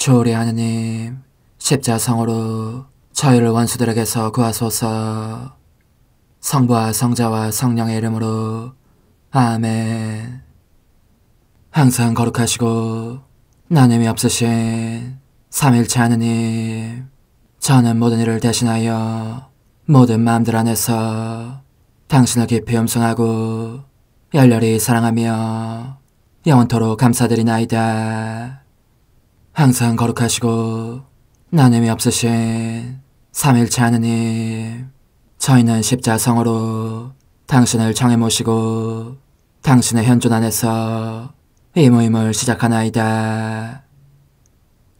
주우리 하느님, 십자성으로 저희를 원수들에게서 구하소서. 성부와 성자와 성령의 이름으로 아멘. 항상 거룩하시고 나눔이 없으신 삼일체 하느님, 저는 모든 일을 대신하여 모든 마음들 안에서 당신을 깊이 음성하고 열렬히 사랑하며 영원토록 감사드리나이다. 항상 거룩하시고 나눔이 없으신 삼일체 하느님, 저희는 십자성으로 당신을 청해 모시고 당신의 현존 안에서 이 모임을 시작하나이다.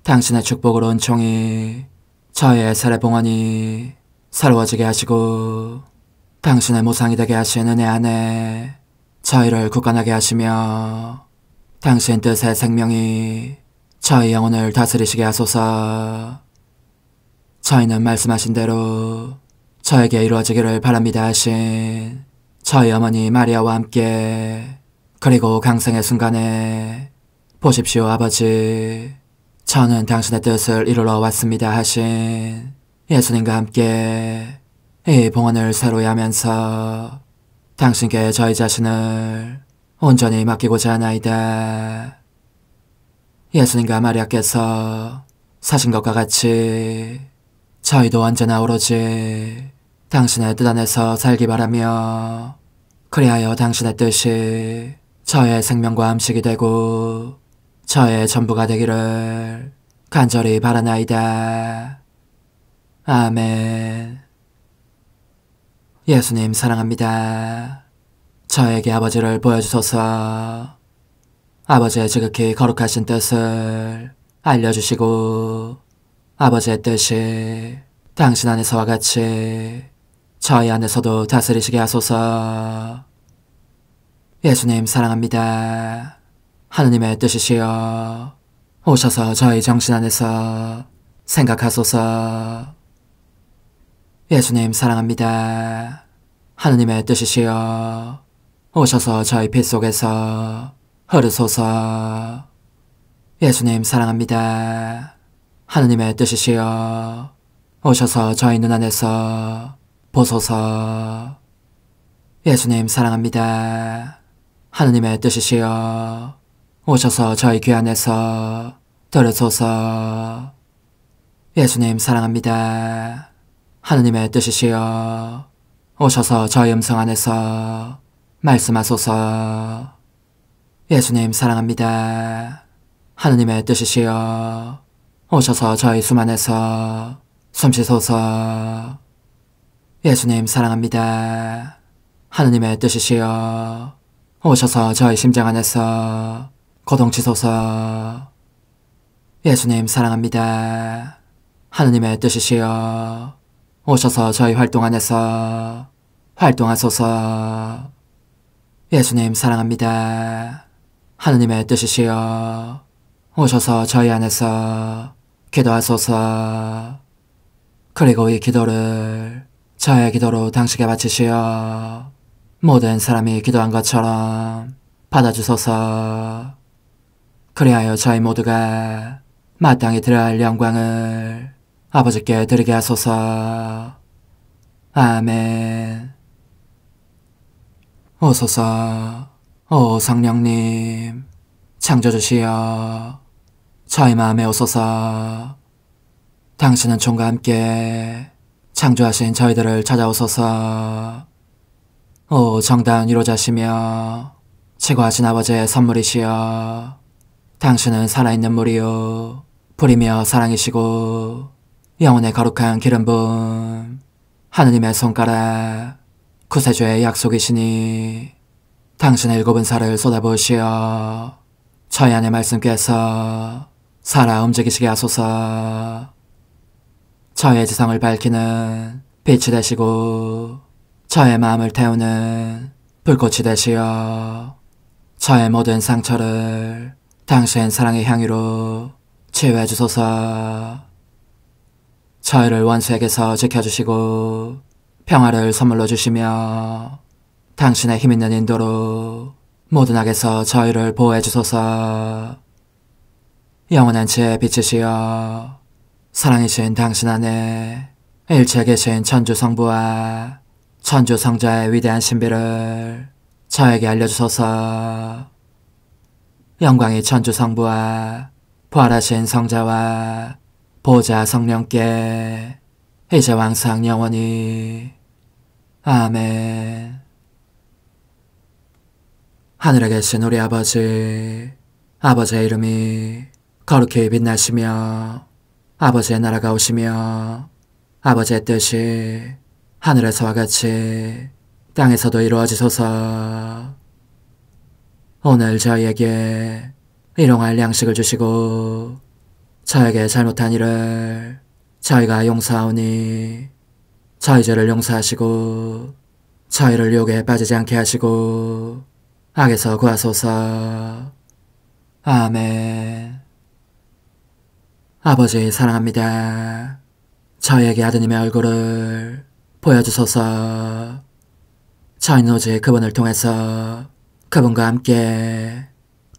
당신의 축복으로 은총이 저희의 세례 봉헌이 새로워지게 하시고 당신의 모상이 되게 하신 은혜 안에 저희를 굳건하게 하시며 당신 뜻의 생명이 저희 영혼을 다스리시게 하소서. 저희는 말씀하신 대로 저에게 이루어지기를 바랍니다 하신 저희 어머니 마리아와 함께, 그리고 강생의 순간에 보십시오 아버지, 저는 당신의 뜻을 이루러 왔습니다 하신 예수님과 함께 이 봉헌을 새로이 하면서 당신께 저희 자신을 온전히 맡기고자 하나이다. 예수님과 마리아께서 사신 것과 같이 저희도 언제나 오로지 당신의 뜻 안에서 살기 바라며, 그리하여 당신의 뜻이 저의 생명과 음식이 되고 저의 전부가 되기를 간절히 바라나이다. 아멘. 예수님 사랑합니다. 저에게 아버지를 보여주소서. 아버지의 지극히 거룩하신 뜻을 알려주시고 아버지의 뜻이 당신 안에서와 같이 저희 안에서도 다스리시게 하소서. 예수님 사랑합니다. 하느님의 뜻이시여 오셔서 저희 정신 안에서 생각하소서. 예수님 사랑합니다. 하느님의 뜻이시여 오셔서 저희 피 속에서 흐르소서. 예수님 사랑합니다. 하느님의 뜻이시여 오셔서 저희 눈 안에서 보소서. 예수님 사랑합니다. 하느님의 뜻이시여 오셔서 저희 귀 안에서 들으소서. 예수님 사랑합니다. 하느님의 뜻이시여 오셔서 저희 음성 안에서 말씀하소서. 예수님 사랑합니다. 하느님의 뜻이시여 오셔서 저희 숨 안에서 숨쉬소서. 예수님 사랑합니다. 하느님의 뜻이시여 오셔서 저희 심장 안에서 고동치소서. 예수님 사랑합니다. 하느님의 뜻이시여 오셔서 저희 활동 안에서 활동하소서. 예수님 사랑합니다. 하느님의 뜻이시여 오셔서 저희 안에서 기도하소서. 그리고 이 기도를 저의 기도로 당신께 바치시어 모든 사람이 기도한 것처럼 받아주소서. 그리하여 저희 모두가 마땅히 드려야 할 영광을 아버지께 드리게 하소서. 아멘. 오소서. 오 성령님 창조주시여 저희 마음에 오소서. 당신은 총과 함께 창조하신 저희들을 찾아오소서. 오 정다운 위로자시며 최고하신 아버지의 선물이시여, 당신은 살아있는 물이요 불이며 사랑이시고 영혼의 거룩한 기름 부음 하느님의 손가락 구세주의 약속이시니, 당신의 일곱은 살을 쏟아부으시어 저희 안의 말씀께서 살아 움직이시게 하소서. 저의 지성을 밝히는 빛이 되시고 저의 마음을 태우는 불꽃이 되시어 저의 모든 상처를 당신 사랑의 향유로 치유해 주소서. 저희를 원수에게서 지켜주시고 평화를 선물로 주시며 당신의 힘있는 인도로 모든 악에서 저희를 보호해 주소서. 영원한 지혜의 빛이시여 사랑이신 당신 안에 일체에 계신 천주 성부와 천주 성자의 위대한 신비를 저에게 알려주소서. 영광이 천주 성부와 부활하신 성자와 보좌 성령께 이제 왕상 영원히 아멘. 하늘에 계신 우리 아버지, 아버지의 이름이 거룩히 빛나시며 아버지의 나라가 오시며 아버지의 뜻이 하늘에서와 같이 땅에서도 이루어지소서. 오늘 저희에게 일용할 양식을 주시고 저에게 잘못한 일을 저희가 용서하오니 저희 죄를 용서하시고 저희를 유혹에 빠지지 않게 하시고 악에서 구하소서. 아멘. 아버지 사랑합니다. 저희에게 아드님의 얼굴을 보여주소서. 저희는 오직 그분을 통해서 그분과 함께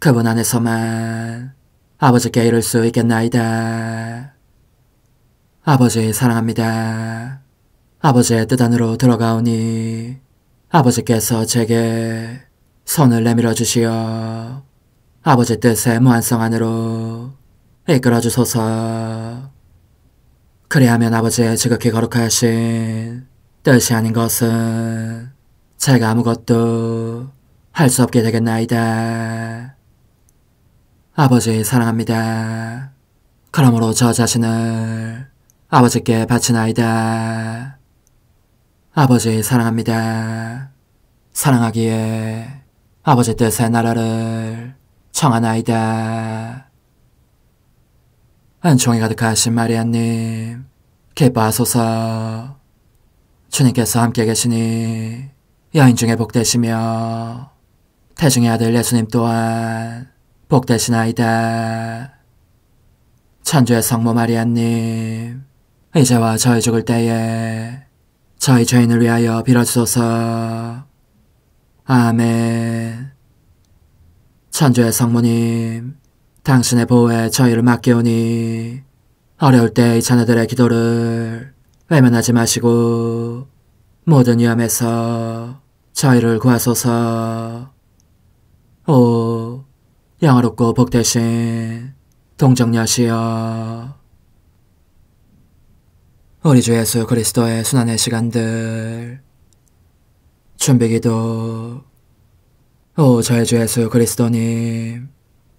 그분 안에서만 아버지께 이룰 수 있겠나이다. 아버지 사랑합니다. 아버지의 뜻 안으로 들어가오니 아버지께서 제게 손을 내밀어 주시어 아버지 뜻의 무한성 안으로 이끌어 주소서. 그리하면 아버지의 지극히 거룩하신 뜻이 아닌 것은 제가 아무것도 할 수 없게 되겠나이다. 아버지 사랑합니다. 그러므로 저 자신을 아버지께 바치나이다. 아버지 사랑합니다. 사랑하기에 아버지 뜻의 나라를 청하나이다. 은총이 가득하신 마리아님, 기뻐하소서. 주님께서 함께 계시니 여인 중에 복되시며 태중의 아들 예수님 또한 복되시나이다. 천주의 성모 마리아님, 이제와 저희 죽을 때에 저희 죄인을 위하여 빌어주소서. 아멘. 천주의 성모님, 당신의 보호에 저희를 맡기오니 어려울 때 이 자녀들의 기도를 외면하지 마시고 모든 위험에서 저희를 구하소서. 오, 영화롭고 복되신 동정녀시여, 우리 주 예수 그리스도의 순환의 시간들 준비기도. 오 저의 주 예수 그리스도님,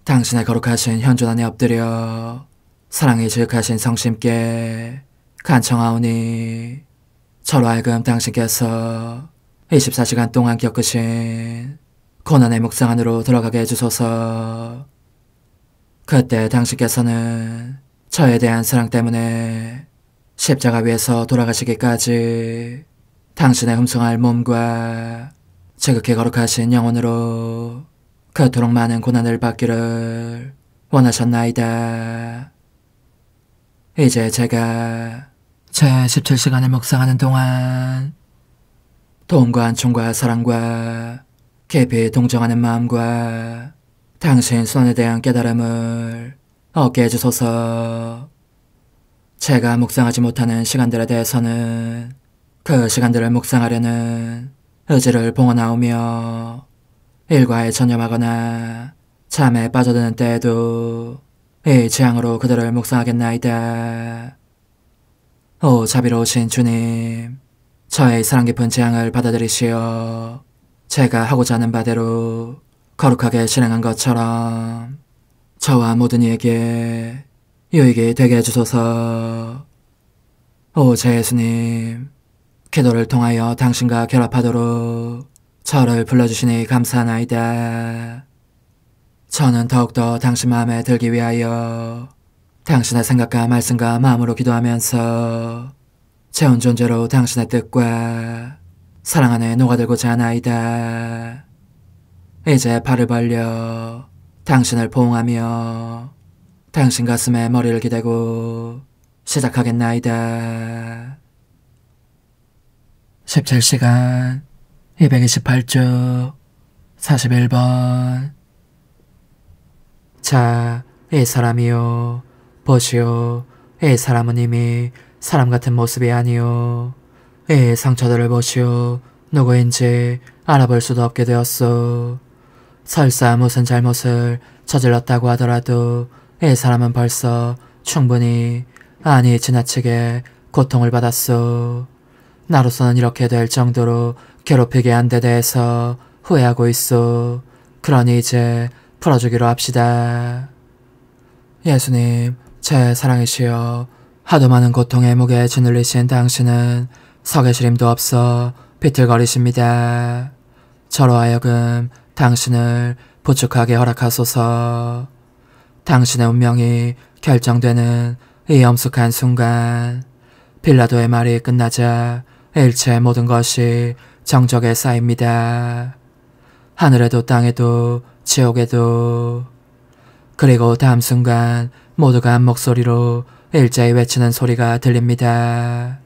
당신의 거룩하신 현존 안에 엎드려 사랑이 지극하신 성심께 간청하오니 저로 하여금 당신께서 24시간 동안 겪으신 고난의 묵상 안으로 들어가게 해주소서. 그때 당신께서는 저에 대한 사랑 때문에 십자가 위에서 돌아가시기까지 당신의 흠숭할 몸과 지극히 거룩하신 영혼으로 그토록 많은 고난을 받기를 원하셨나이다. 이제 제가 제 17시간을 묵상하는 동안 도움과 안총과 사랑과 깊이 동정하는 마음과 당신 손에 대한 깨달음을 얻게 해주소서. 제가 묵상하지 못하는 시간들에 대해서는 그 시간들을 묵상하려는 의지를 봉헌하오며 일과에 전념하거나 잠에 빠져드는 때에도 이 취향으로 그들을 묵상하겠나이다. 오 자비로우신 주님, 저의 사랑 깊은 재앙을 받아들이시어 제가 하고자 하는 바대로 거룩하게 실행한 것처럼 저와 모든 이에게 유익이 되게 해주소서. 오 제 예수님, 기도를 통하여 당신과 결합하도록 저를 불러주시니 감사하나이다. 저는 더욱더 당신 마음에 들기 위하여 당신의 생각과 말씀과 마음으로 기도하면서 재운 존재로 당신의 뜻과 사랑 안에 녹아들고자 하나이다. 이제 팔을 벌려 당신을 포옹하며 당신 가슴에 머리를 기대고 시작하겠나이다. 17시간 228주 41번. 자, 이 사람이요. 보시오. 이 사람은 이미 사람 같은 모습이 아니오. 이 상처들을 보시오. 누구인지 알아볼 수도 없게 되었소. 설사 무슨 잘못을 저질렀다고 하더라도 이 사람은 벌써 충분히, 아니 지나치게 고통을 받았소. 나로서는 이렇게 될 정도로 괴롭히게 한 데 대해서 후회하고 있소. 그러니 이제 풀어주기로 합시다. 예수님, 제 사랑이시여, 하도 많은 고통의 무게에 짓눌리신 당신은 서 계실 힘도 없어 비틀거리십니다. 저로 하여금 당신을 부축하게 허락하소서. 당신의 운명이 결정되는 이 엄숙한 순간, 빌라도의 말이 끝나자 일체 모든 것이 정적에 쌓입니다. 하늘에도 땅에도 지옥에도. 그리고 다음 순간 모두가 한 목소리로 일제히 외치는 소리가 들립니다.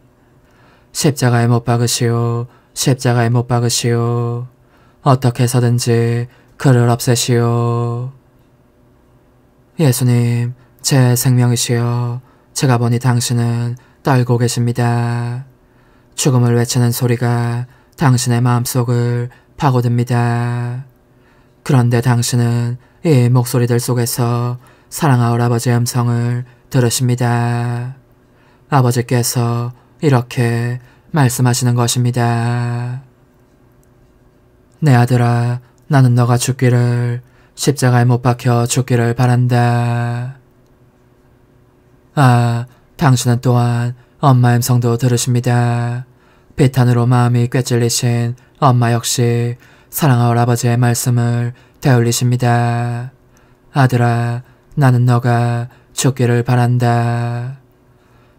십자가에 못 박으시오. 십자가에 못 박으시오. 어떻게 해서든지 그를 없애시오. 예수님, 제 생명이시여, 제가 보니 당신은 떨고 계십니다. 죽음을 외치는 소리가 당신의 마음속을 파고듭니다. 그런데 당신은 이 목소리들 속에서 사랑하올 아버지의 음성을 들으십니다. 아버지께서 이렇게 말씀하시는 것입니다. 내 아들아, 나는 너가 죽기를, 십자가에 못 박혀 죽기를 바란다. 아, 당신은 또한 엄마의 음성도 들으십니다. 비탄으로 마음이 꿰찔리신 엄마 역시 사랑하올 아버지의 말씀을 되울리십니다. 아들아, 나는 너가 죽기를 바란다.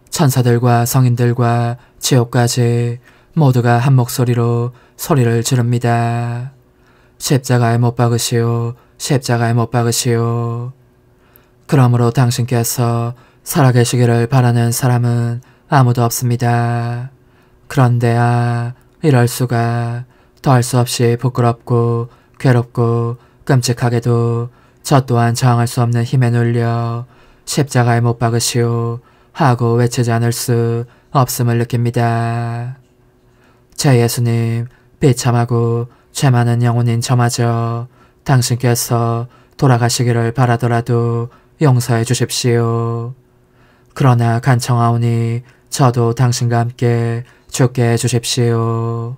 천사들과 성인들과 지옥까지 모두가 한 목소리로 소리를 지릅니다. 십자가에 못 박으시오. 십자가에 못 박으시오. 그러므로 당신께서 살아계시기를 바라는 사람은 아무도 없습니다. 그런데 이럴 수가, 더할 수 없이 부끄럽고 괴롭고 끔찍하게도 저 또한 저항할 수 없는 힘에 눌려 십자가에 못 박으시오 하고 외치지 않을 수 없음을 느낍니다. 제 예수님, 비참하고 죄 많은 영혼인 저마저 당신께서 돌아가시기를 바라더라도 용서해 주십시오. 그러나 간청하오니 저도 당신과 함께 죽게 해주십시오.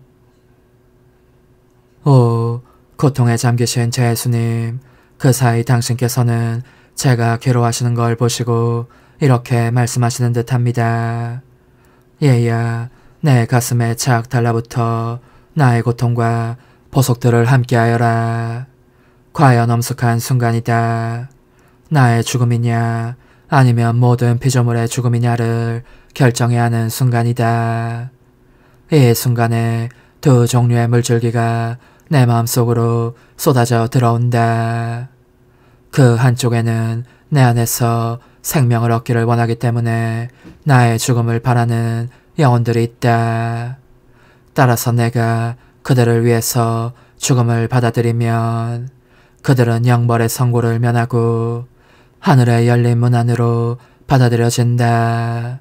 오, 고통에 잠기신 제 예수님, 그 사이 당신께서는 제가 괴로워하시는 걸 보시고 이렇게 말씀하시는 듯합니다. 얘야, 내 가슴에 착 달라붙어 나의 고통과 보석들을 함께하여라. 과연 엄숙한 순간이다. 나의 죽음이냐 아니면 모든 피조물의 죽음이냐를 결정해야 하는 순간이다. 이 순간에 두 종류의 물줄기가 내 마음속으로 쏟아져 들어온다. 그 한쪽에는 내 안에서 생명을 얻기를 원하기 때문에 나의 죽음을 바라는 영혼들이 있다. 따라서 내가 그들을 위해서 죽음을 받아들이면 그들은 영벌의 선고를 면하고 하늘의 열린 문 안으로 받아들여진다.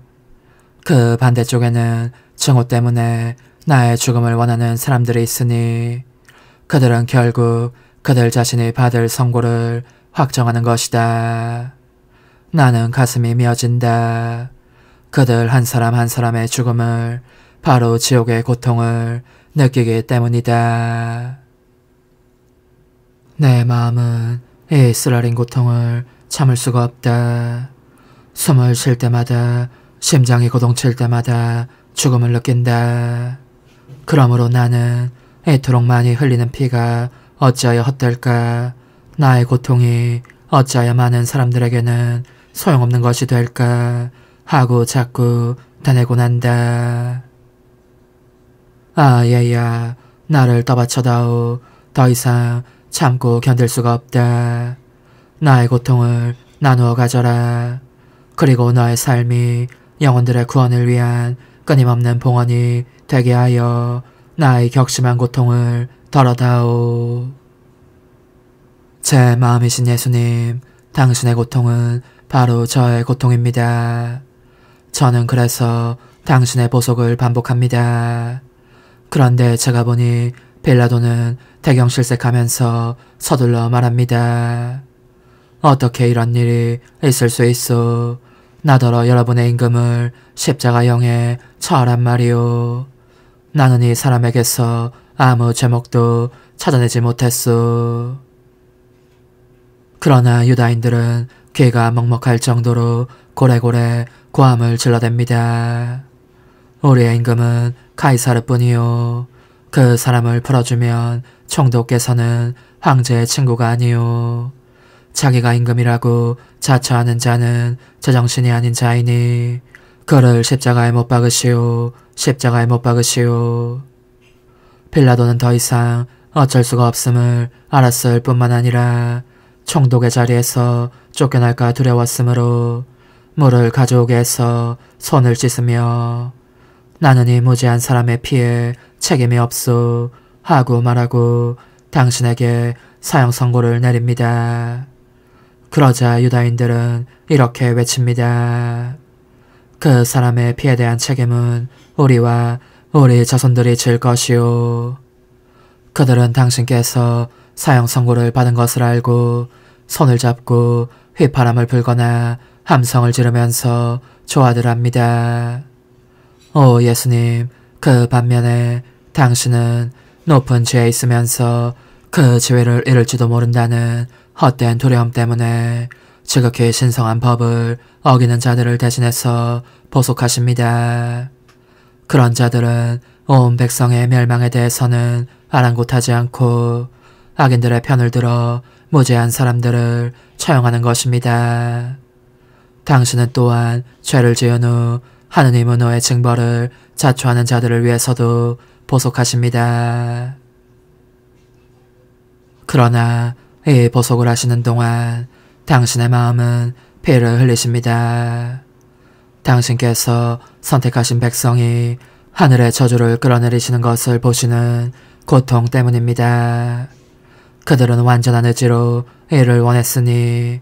그 반대쪽에는 증오 때문에 나의 죽음을 원하는 사람들이 있으니 그들은 결국 그들 자신이 받을 선고를 확정하는 것이다. 나는 가슴이 미어진다. 그들 한 사람 한 사람의 죽음을, 바로 지옥의 고통을 느끼기 때문이다. 내 마음은 이 쓰라린 고통을 참을 수가 없다. 숨을 쉴 때마다, 심장이 고동칠 때마다 죽음을 느낀다. 그러므로 나는 이토록 많이 흘리는 피가 어찌하여 헛될까? 나의 고통이 어찌하여 많은 사람들에게는 소용없는 것이 될까? 하고 자꾸 다내곤 한다. 얘야, 나를 떠받쳐다오. 더 이상 참고 견딜 수가 없다. 나의 고통을 나누어 가져라. 그리고 너의 삶이 영혼들의 구원을 위한 끊임없는 봉헌이 되게 하여 나의 격심한 고통을 덜어다오. 제 마음이신 예수님, 당신의 고통은 바로 저의 고통입니다. 저는 그래서 당신의 보속을 반복합니다. 그런데 제가 보니 빌라도는 대경실색하면서 서둘러 말합니다. 어떻게 이런 일이 있을 수 있어? 나더러 여러분의 임금을 십자가형에 처하란 말이오. 나는 이 사람에게서 아무 제목도 찾아내지 못했소. 그러나 유다인들은 귀가 먹먹할 정도로 고래고래 고함을 질러댑니다. 우리의 임금은 카이사르뿐이요. 그 사람을 풀어주면 총독께서는 황제의 친구가 아니요. 자기가 임금이라고 자처하는 자는 제정신이 아닌 자이니 그를 십자가에 못 박으시오. 십자가에 못 박으시오. 빌라도는 더 이상 어쩔 수가 없음을 알았을 뿐만 아니라 총독의 자리에서 쫓겨날까 두려웠으므로 물을 가져오게 해서 손을 씻으며 나는 이 무지한 사람의 피에 책임이 없소 하고 말하고 당신에게 사형 선고를 내립니다. 그러자 유다인들은 이렇게 외칩니다. 그 사람의 피에 대한 책임은 우리와 우리 자손들이 질 것이오. 그들은 당신께서 사형 선고를 받은 것을 알고 손을 잡고 휘파람을 불거나 함성을 지르면서 좋아들합니다. 오 예수님, 그 반면에 당신은 높은 죄에 있으면서 그 지위를 잃을지도 모른다는 헛된 두려움 때문에 지극히 신성한 법을 어기는 자들을 대신해서 보속하십니다. 그런 자들은 온 백성의 멸망에 대해서는 아랑곳하지 않고 악인들의 편을 들어 무죄한 사람들을 처형하는 것입니다. 당신은 또한 죄를 지은 후 하느님 은혜의 징벌을 자초하는 자들을 위해서도 보속하십니다. 그러나 이 보속을 하시는 동안 당신의 마음은 피를 흘리십니다. 당신께서 선택하신 백성이 하늘의 저주를 끌어내리시는 것을 보시는 고통 때문입니다. 그들은 완전한 의지로 이를 원했으니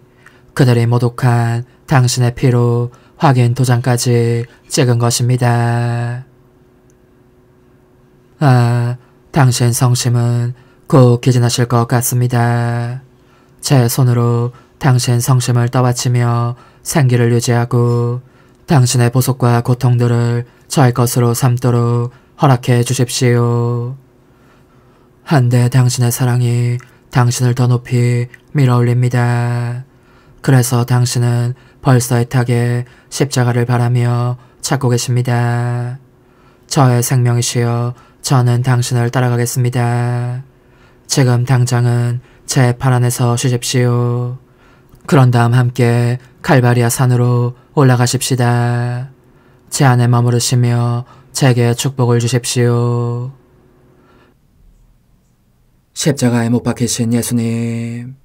그들이 모독한 당신의 피로 확인 도장까지 찍은 것입니다. 아, 당신 성심은 곧 기진하실 것 같습니다. 제 손으로 당신 성심을 떠받치며 생기를 유지하고 당신의 보속과 고통들을 저의 것으로 삼도록 허락해 주십시오. 한데 당신의 사랑이 당신을 더 높이 밀어올립니다. 그래서 당신은 벌써 애타게 십자가를 바라며 찾고 계십니다. 저의 생명이시여, 저는 당신을 따라가겠습니다. 지금 당장은 제 팔 안에서 쉬십시오. 그런 다음 함께 칼바리아 산으로 올라가십시다. 제 안에 머무르시며 제게 축복을 주십시오. 십자가에 못 박히신 예수님,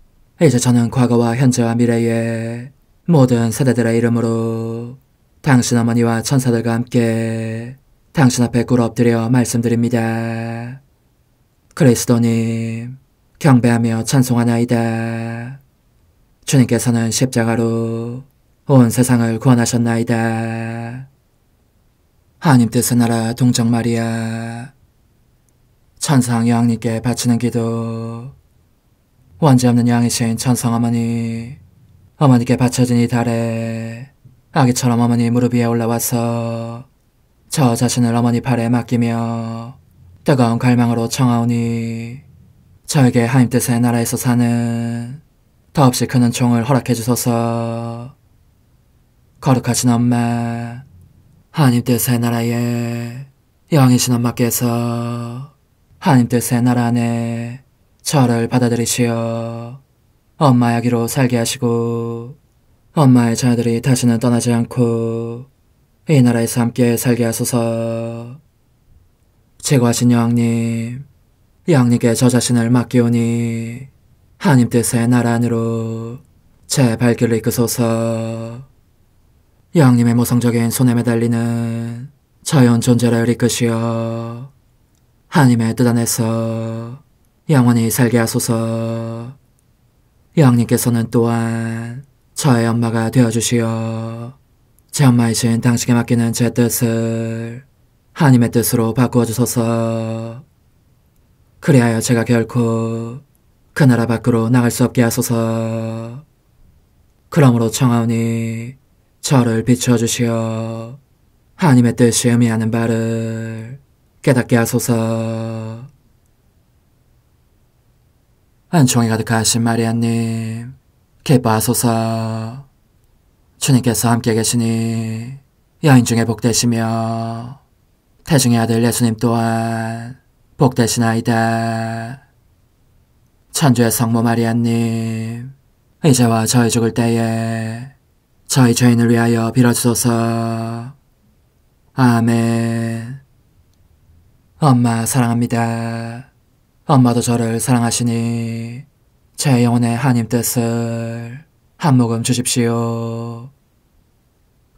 이제 저는 과거와 현재와 미래의 모든 세대들의 이름으로 당신 어머니와 천사들과 함께 당신 앞에 꿇어 엎드려 말씀드립니다. 그리스도님, 경배하며 찬송하나이다. 주님께서는 십자가로 온 세상을 구원하셨나이다. 하나님 뜻의 나라 동정 마리아, 천상 여왕님께 바치는 기도. 원죄없는 양이신 천상 어머니, 어머니께 바쳐진 이 달에 아기처럼 어머니 무릎 위에 올라와서 저 자신을 어머니 팔에 맡기며 뜨거운 갈망으로 청하오니 저에게 하나님 뜻의 나라에서 사는 더없이 큰 은총을 허락해 주소서. 거룩하신 엄마, 하나님 뜻의 나라에 영이신 엄마께서 하나님 뜻의 나라 안에 저를 받아들이시어 엄마의 아기로 살게 하시고 엄마의 자녀들이 다시는 떠나지 않고 이 나라에서 함께 살게 하소서. 제거하신 여왕님, 여왕님께 저 자신을 맡기오니 하나님 뜻의 나라 안으로 제 발길을 이끄소서. 여왕님의 모성적인 손에 매달리는 자연 존재를 이끄시어 하나님의 뜻 안에서 영원히 살게 하소서. 영님께서는 또한 저의 엄마가 되어주시어 제 엄마이신 당신께 맡기는 제 뜻을 하나님의 뜻으로 바꾸어 주소서. 그리하여 제가 결코 그 나라 밖으로 나갈 수 없게 하소서. 그러므로 청하오니 저를 비추어 주시어 하나님의 뜻이 의미하는 바를 깨닫게 하소서. 은총이 가득하신 마리아님, 기뻐하소서. 주님께서 함께 계시니 여인 중에 복되시며 태중의 아들 예수님 또한 복되시나이다. 천주의 성모 마리아님, 이제와 저희 죽을 때에 저희 죄인을 위하여 빌어주소서. 아멘. 엄마 사랑합니다. 엄마도 저를 사랑하시니 제 영혼의 하나님 뜻을 한 모금 주십시오.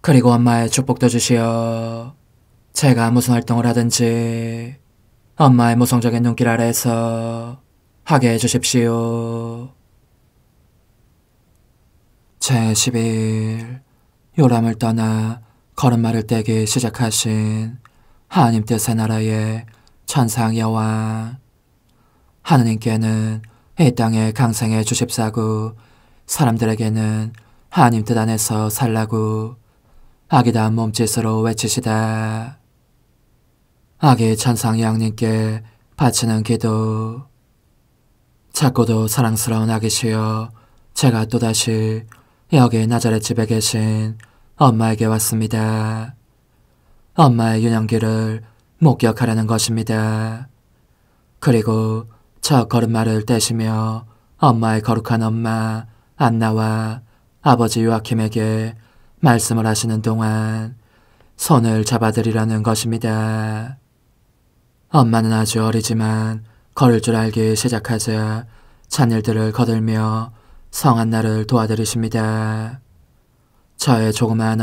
그리고 엄마의 축복도 주시어 제가 무슨 활동을 하든지 엄마의 모성적인 눈길 아래에서 하게 해주십시오. 제12일 요람을 떠나 걸음마를 떼기 시작하신 하나님 뜻의 나라의 천상 여왕, 하느님께는 이 땅에 강생해 주십사고 사람들에게는 하나님 뜻 안에서 살라고 아기다운 몸짓으로 외치시다. 아기 천상 여왕님께 바치는 기도. 작고도 사랑스러운 아기시여, 제가 또다시 여기 나자렛 집에 계신 엄마에게 왔습니다. 엄마의 유년기를 목격하려는 것입니다. 그리고 저 걸음마를 떼시며 엄마의 거룩한 엄마 안나와 아버지 요아킴에게 말씀을 하시는 동안 손을 잡아드리려는 것입니다. 엄마는 아주 어리지만 걸을 줄 알기 시작하자 잔일들을 거들며 성안나를 도와드리십니다. 저의 조그마한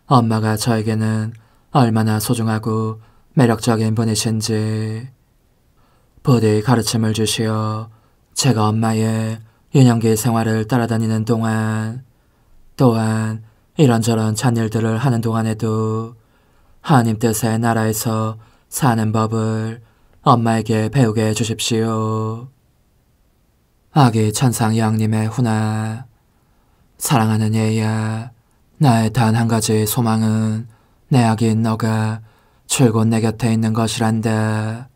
엄마가 저에게는 얼마나 소중하고 매력적인 분이신지 부디 가르침을 주시어 제가 엄마의 유년기 생활을 따라다니는 동안, 또한 이런저런 잔일들을 하는 동안에도 하나님 뜻의 나라에서 사는 법을 엄마에게 배우게 해주십시오. 아기 천상 여왕님의 훈아, 사랑하는 얘야, 나의 단 한 가지 소망은 내 아기인 너가 줄곧 내 곁에 있는 것이란다.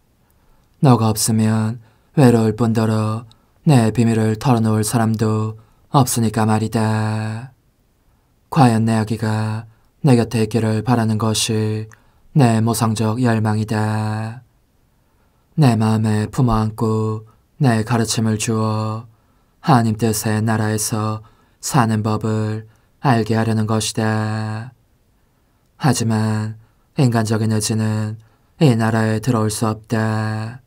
너가 없으면 외로울 뿐더러 내 비밀을 털어놓을 사람도 없으니까 말이다. 과연 내 아기가 내 곁에 있기를 바라는 것이 내 모성적 열망이다. 내 마음에 품어안고 내 가르침을 주어 하나님 뜻의 나라에서 사는 법을 알게 하려는 것이다. 하지만 인간적인 의지는 이 나라에 들어올 수 없다.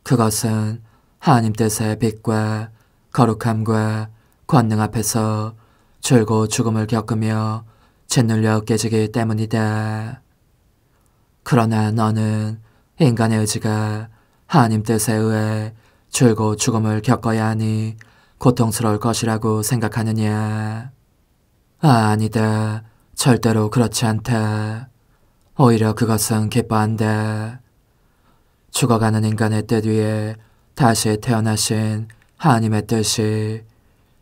그것은 하나님 뜻의 빛과 거룩함과 권능 앞에서 줄곧 죽음을 겪으며 짓눌려 깨지기 때문이다. 그러나 너는 인간의 의지가 하나님 뜻에 의해 줄곧 죽음을 겪어야 하니 고통스러울 것이라고 생각하느냐? 아니다. 절대로 그렇지 않다. 오히려 그것은 기뻐한다. 죽어가는 인간의 뜻 위에 다시 태어나신 하나님의 뜻이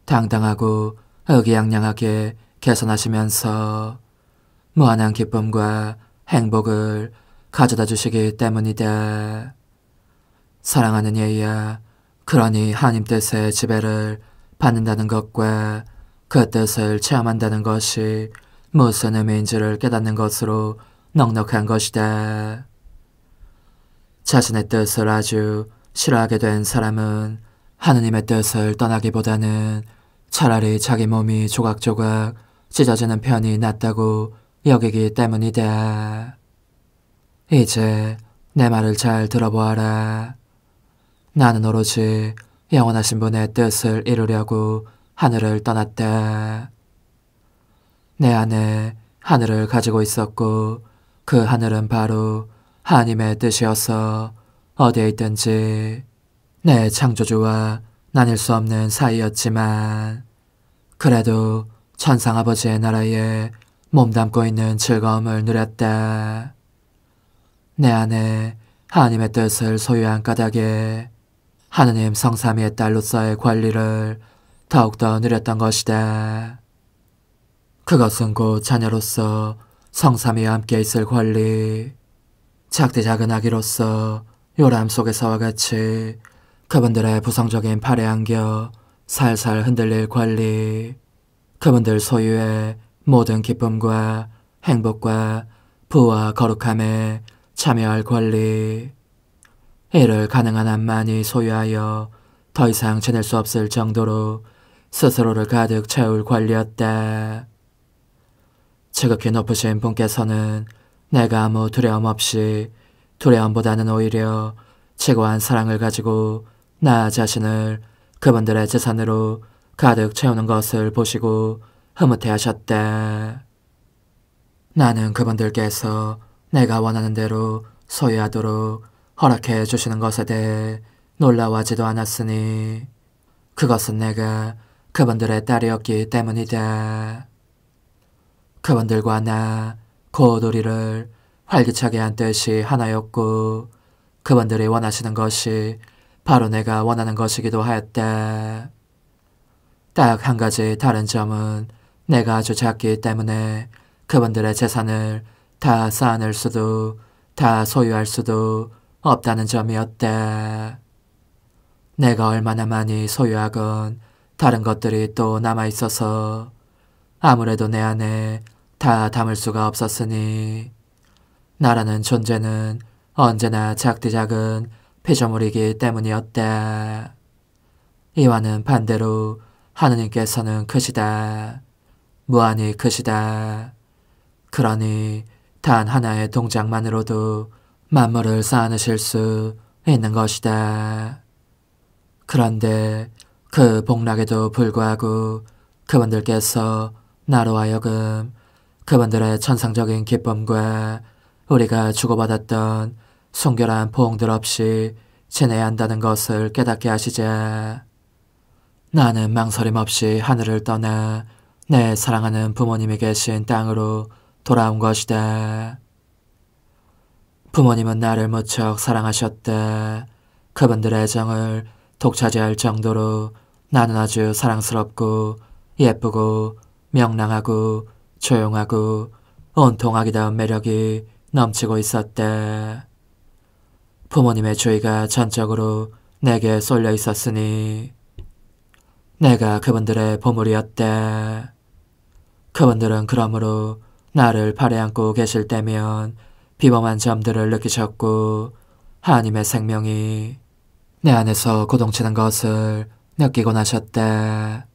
당당하고 의기양양하게 개선하시면서 무한한 기쁨과 행복을 가져다 주시기 때문이다. 사랑하는 얘야, 그러니 하나님 뜻의 지배를 받는다는 것과 그 뜻을 체험한다는 것이 무슨 의미인지를 깨닫는 것으로 넉넉한 것이다. 자신의 뜻을 아주 싫어하게 된 사람은 하느님의 뜻을 떠나기보다는 차라리 자기 몸이 조각조각 찢어지는 편이 낫다고 여기기 때문이다. 이제 내 말을 잘 들어보아라. 나는 오로지 영원하신 분의 뜻을 이루려고 하늘을 떠났다. 내 안에 하늘을 가지고 있었고 그 하늘은 바로 하나님의 뜻이어서 어디에 있든지 내 창조주와 나뉠 수 없는 사이였지만 그래도 천상아버지의 나라에 몸담고 있는 즐거움을 누렸다. 내 안에 하나님의 뜻을 소유한 까닭에 하느님 성삼위의 딸로서의 권리를 더욱더 누렸던 것이다. 그것은 곧 자녀로서 성삼위와 함께 있을 권리, 작디 작은 아기로서 요람 속에서와 같이 그분들의 부성적인 팔에 안겨 살살 흔들릴 권리, 그분들 소유의 모든 기쁨과 행복과 부와 거룩함에 참여할 권리, 이를 가능한 한 많이 소유하여 더 이상 지낼 수 없을 정도로 스스로를 가득 채울 권리였다. 지극히 높으신 분께서는 내가 아무 두려움 없이, 두려움보다는 오히려 최고한 사랑을 가지고 나 자신을 그분들의 재산으로 가득 채우는 것을 보시고 흐뭇해 하셨다. 나는 그분들께서 내가 원하는 대로 소유하도록 허락해 주시는 것에 대해 놀라워하지도 않았으니 그것은 내가 그분들의 딸이었기 때문이다. 그분들과 나, 곧 우리를 활기차게 한 뜻이 하나였고 그분들이 원하시는 것이 바로 내가 원하는 것이기도 하였다. 딱 한 가지 다른 점은 내가 아주 작기 때문에 그분들의 재산을 다 쌓아낼 수도 다 소유할 수도 없다는 점이었다. 내가 얼마나 많이 소유하건 다른 것들이 또 남아있어서 아무래도 내 안에 다 담을 수가 없었으니 나라는 존재는 언제나 작디 작은 피조물이기 때문이었다. 이와는 반대로 하느님께서는 크시다. 무한히 크시다. 그러니 단 하나의 동작만으로도 만물을 쌓아내실 수 있는 것이다. 그런데 그 복락에도 불구하고 그분들께서 나로 하여금 그분들의 천상적인 기쁨과 우리가 주고받았던 순결한 포옹들 없이 지내야 한다는 것을 깨닫게 하시자 나는 망설임 없이 하늘을 떠나 내 사랑하는 부모님이 계신 땅으로 돌아온 것이다. 부모님은 나를 무척 사랑하셨다. 그분들의 애정을 독차지할 정도로 나는 아주 사랑스럽고 예쁘고 명랑하고 조용하고 온통하기다운 매력이 넘치고 있었다. 부모님의 주의가 전적으로 내게 쏠려 있었으니 내가 그분들의 보물이었다. 그분들은 그러므로 나를 팔에 안고 계실 때면 비범한 점들을 느끼셨고 하나님의 생명이 내 안에서 고동치는 것을 느끼곤 하셨다.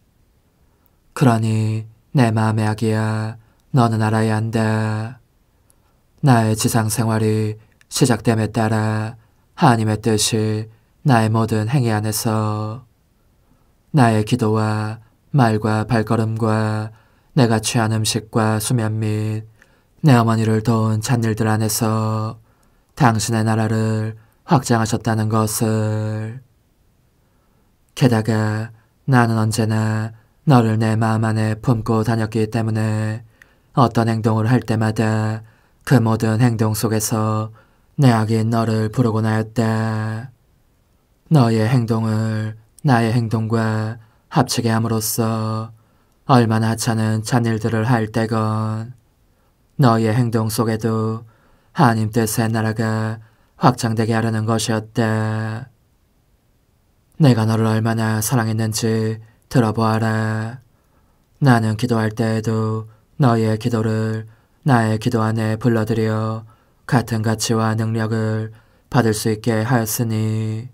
그러니 내 마음의 아기야, 너는 알아야 한다. 나의 지상생활이 시작됨에 따라 하나님의 뜻이 나의 모든 행위 안에서 나의 기도와 말과 발걸음과 내가 취한 음식과 수면 및 내 어머니를 도운 잔일들 안에서 당신의 나라를 확장하셨다는 것을. 게다가 나는 언제나 너를 내 마음 안에 품고 다녔기 때문에 어떤 행동을 할 때마다 그 모든 행동 속에서 내 아기인 너를 부르곤 하였다. 너의 행동을 나의 행동과 합치게 함으로써 얼마나 하찮은 잔일들을 할 때건 너의 행동 속에도 하나님 뜻의 나라가 확장되게 하려는 것이었다. 내가 너를 얼마나 사랑했는지 들어보아라. 나는 기도할 때에도 너의 기도를 나의 기도 안에 불러들여 같은 가치와 능력을 받을 수 있게 하였으니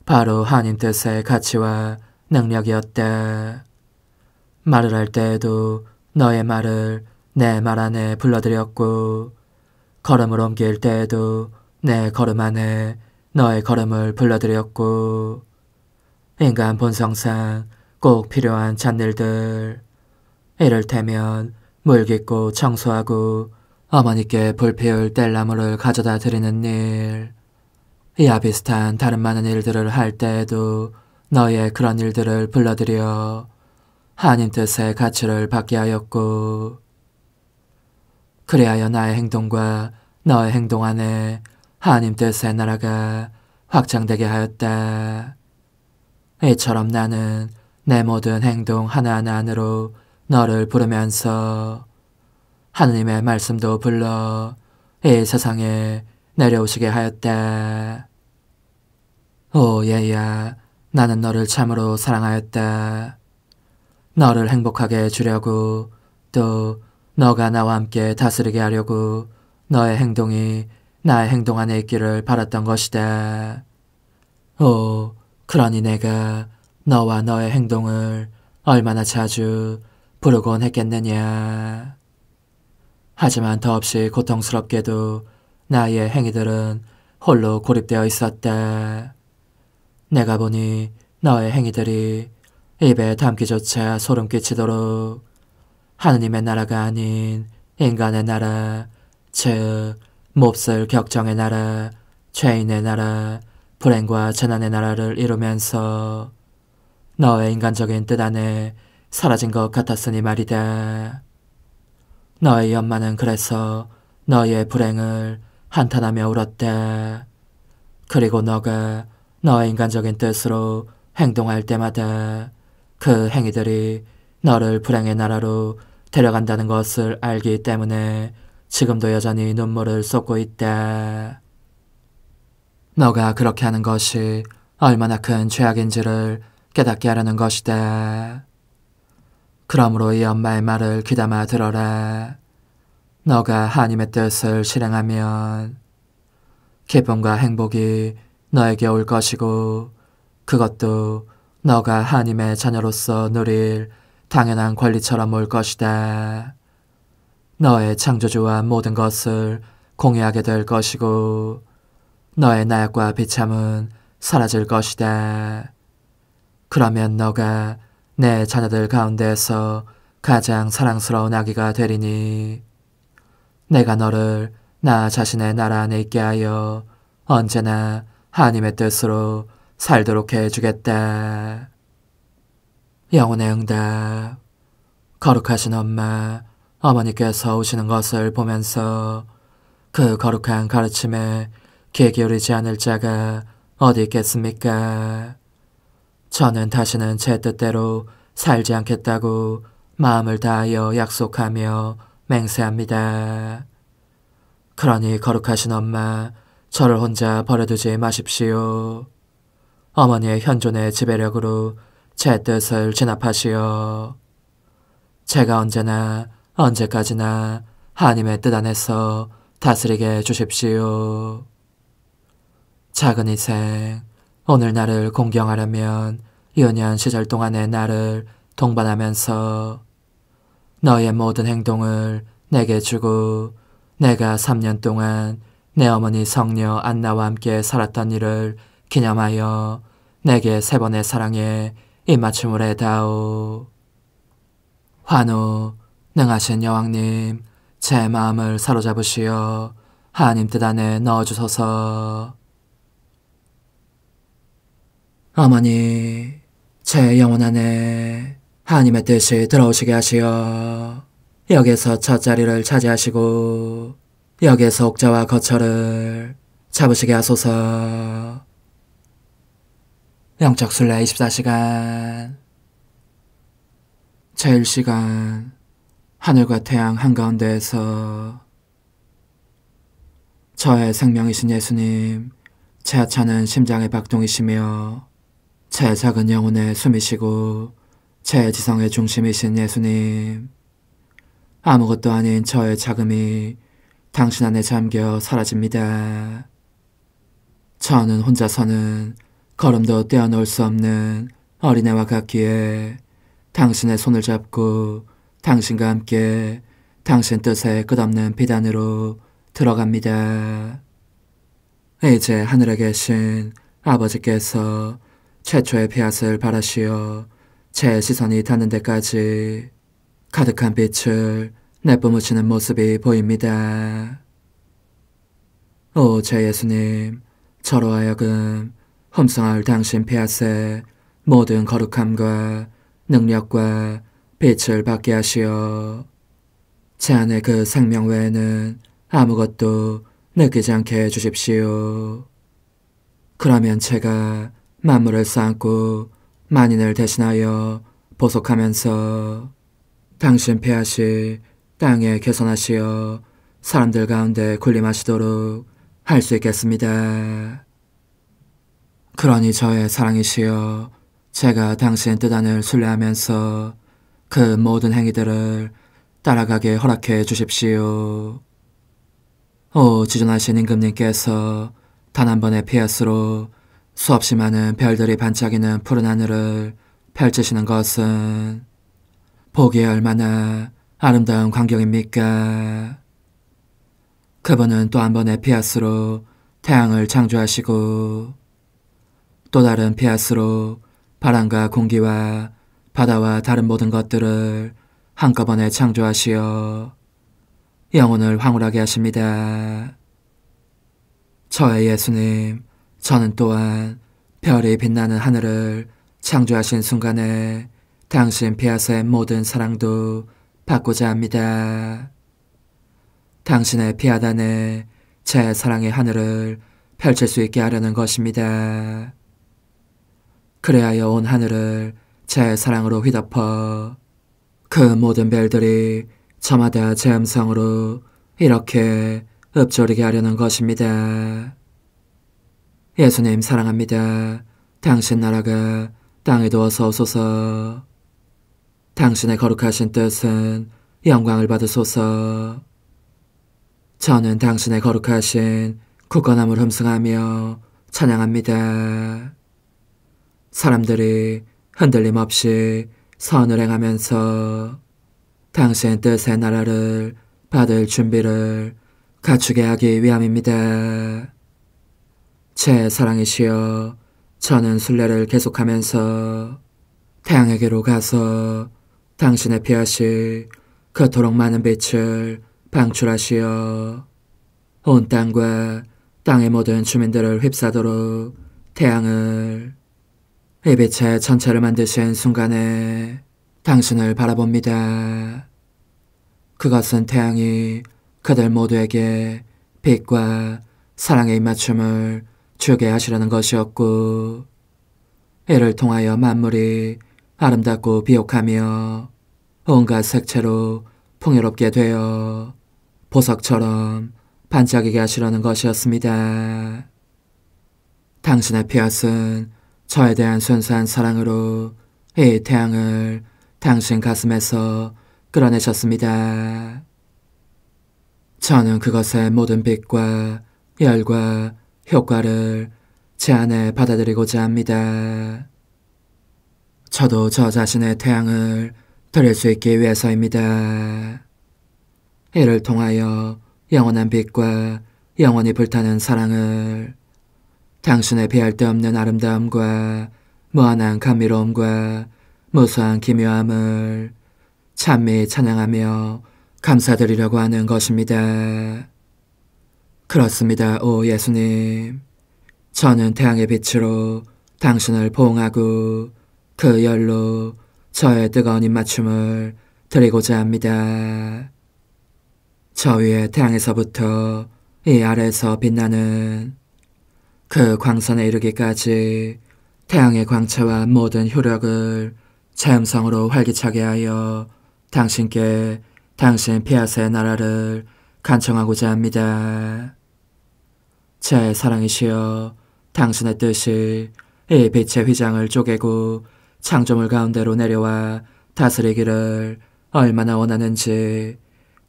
바로 하나님 뜻의 가치와 능력이었다. 말을 할 때에도 너의 말을 내 말 안에 불러들였고 걸음을 옮길 때에도 내 걸음 안에 너의 걸음을 불러들였고 인간 본성상 꼭 필요한 잔일들 이를테면 물 깃고 청소하고 어머니께 불 피울 뗄나무를 가져다 드리는 일 이와 비슷한 다른 많은 일들을 할 때에도 너의 그런 일들을 불러들여 하나님 뜻의 가치를 받게 하였고, 그리하여 나의 행동과 너의 행동 안에 하나님 뜻의 나라가 확장되게 하였다. 이처럼 나는 내 모든 행동 하나하나 안으로 너를 부르면서 하느님의 말씀도 불러 이 세상에 내려오시게 하였다. 오 얘야, 나는 너를 참으로 사랑하였다. 너를 행복하게 해주려고, 또 너가 나와 함께 다스리게 하려고 너의 행동이 나의 행동 안에 있기를 바랐던 것이다. 오, 그러니 내가 너와 너의 행동을 얼마나 자주 부르곤 했겠느냐. 하지만 더없이 고통스럽게도 나의 행위들은 홀로 고립되어 있었다. 내가 보니 너의 행위들이 입에 담기조차 소름 끼치도록 하느님의 나라가 아닌 인간의 나라, 즉 몹쓸 격정의 나라, 죄인의 나라, 불행과 재난의 나라를 이루면서 너의 인간적인 뜻 안에 사라진 것 같았으니 말이다. 너의 연마는 그래서 너의 불행을 한탄하며 울었다. 그리고 너가 너의 인간적인 뜻으로 행동할 때마다 그 행위들이 너를 불행의 나라로 데려간다는 것을 알기 때문에 지금도 여전히 눈물을 쏟고 있다. 너가 그렇게 하는 것이 얼마나 큰 죄악인지를 깨닫게 하려는 것이다. 그러므로 이 엄마의 말을 귀담아 들어라. 너가 하나님의 뜻을 실행하면 기쁨과 행복이 너에게 올 것이고, 그것도 너가 하나님의 자녀로서 누릴 당연한 권리처럼 올 것이다. 너의 창조주와 모든 것을 공유하게 될 것이고, 너의 나약과 비참은 사라질 것이다. 그러면 너가 내 자녀들 가운데서 가장 사랑스러운 아기가 되리니, 내가 너를 나 자신의 나라 안에 있게 하여 언제나 하나님의 뜻으로 살도록 해주겠다. 영혼의 응답. 거룩하신 엄마, 어머니께서 오시는 것을 보면서 그 거룩한 가르침에 귀 기울이지 않을 자가 어디 있겠습니까? 저는 다시는 제 뜻대로 살지 않겠다고 마음을 다하여 약속하며 맹세합니다. 그러니 거룩하신 엄마, 저를 혼자 버려두지 마십시오. 어머니의 현존의 지배력으로 제 뜻을 진압하시어 제가 언제나 언제까지나 하나님의 뜻 안에서 다스리게 해주십시오. 작은 희생, 오늘 나를 공경하려면 유년 시절 동안의 나를 동반하면서 너의 모든 행동을 내게 주고, 내가 3년 동안 내 어머니 성녀 안나와 함께 살았던 일을 기념하여 내게 3번의 사랑에 입맞춤을 해다오. 환우, 능하신 여왕님, 제 마음을 사로잡으시어 하나님 뜻 안에 넣어주소서. 어머니, 제 영혼 안에 하나님의 뜻이 들어오시게 하시어 여기서 첫 자리를 차지하시고 여기에서 옥자와 거처를 잡으시게 하소서. 영적 순례 24시간. 제1시간. 하늘과 태양 한가운데에서 저의 생명이신 예수님, 제 하찮은 심장의 박동이시며 제 작은 영혼의 숨이시고 제 지성의 중심이신 예수님, 아무것도 아닌 저의 자금이 당신 안에 잠겨 사라집니다. 저는 혼자서는 걸음도 떼어놓을 수 없는 어린애와 같기에 당신의 손을 잡고 당신과 함께 당신 뜻의 끝없는 비단으로 들어갑니다. 이제 하늘에 계신 아버지께서 최초의 피앗을 바라시어 제 시선이 닿는 데까지 가득한 빛을 내뿜으시는 모습이 보입니다. 오, 제 예수님, 저로 하여금 흠성할 당신 피앗에 모든 거룩함과 능력과 빛을 받게 하시어 제 안에 그 생명 외에는 아무것도 느끼지 않게 해주십시오. 그러면 제가 만물을 쌓고 만인을 대신하여 보속하면서 당신 폐하시 땅에 개선하시어 사람들 가운데 군림하시도록 할 수 있겠습니다. 그러니 저의 사랑이시여 제가 당신 뜻 안을 순례하면서 그 모든 행위들을 따라가게 허락해 주십시오. 오 지존하신 임금님께서 단 한 번의 피아스로 수없이 많은 별들이 반짝이는 푸른 하늘을 펼치시는 것은 보기에 얼마나 아름다운 광경입니까? 그분은 또 한 번의 피아스로 태양을 창조하시고 또 다른 피아스로 바람과 공기와 바다와 다른 모든 것들을 한꺼번에 창조하시어 영혼을 황홀하게 하십니다. 저의 예수님, 저는 또한 별이 빛나는 하늘을 창조하신 순간에 당신 피아스의 모든 사랑도 받고자 합니다. 당신의 피아단에 제 사랑의 하늘을 펼칠 수 있게 하려는 것입니다. 그래야 온 하늘을 제 사랑으로 휘덮어 그 모든 별들이 저마다 제 음성으로 이렇게 읊조리게 하려는 것입니다. 예수님 사랑합니다. 당신 나라가 땅에도 어서 오소서. 당신의 거룩하신 뜻은 영광을 받으소서. 저는 당신의 거룩하신 굳건함을 흠승하며 찬양합니다. 사람들이 흔들림 없이 선을 행하면서 당신 뜻의 나라를 받을 준비를 갖추게 하기 위함입니다. 제 사랑이시여 저는 순례를 계속하면서 태양에게로 가서 당신의 피하시 그토록 많은 빛을 방출하시어 온 땅과 땅의 모든 주민들을 휩싸도록 태양을 이 빛의 전체를 만드신 순간에 당신을 바라봅니다. 그것은 태양이 그들 모두에게 빛과 사랑의 입맞춤을 주게 하시려는 것이었고 이를 통하여 만물이 아름답고 비옥하며 온갖 색채로 풍요롭게 되어 보석처럼 반짝이게 하시려는 것이었습니다. 당신의 피앗은 저에 대한 순수한 사랑으로 이 태양을 당신 가슴에서 끌어내셨습니다. 저는 그것의 모든 빛과 열과 효과를 제 안에 받아들이고자 합니다. 저도 저 자신의 태양을 드릴 수 있기 위해서입니다. 이를 통하여 영원한 빛과 영원히 불타는 사랑을 당신의 비할 데 없는 아름다움과 무한한 감미로움과 무수한 기묘함을 찬미 찬양하며 감사드리려고 하는 것입니다. 그렇습니다, 오 예수님. 저는 태양의 빛으로 당신을 포옹하고 그 열로 저의 뜨거운 입맞춤을 드리고자 합니다. 저 위에 태양에서부터 이 아래에서 빛나는 그 광선에 이르기까지 태양의 광채와 모든 효력을 제 음성으로 활기차게 하여 당신께 당신 피아스의 나라를 간청하고자 합니다. 제 사랑이시여 당신의 뜻이 이 빛의 휘장을 쪼개고 창조물 가운데로 내려와 다스리기를 얼마나 원하는지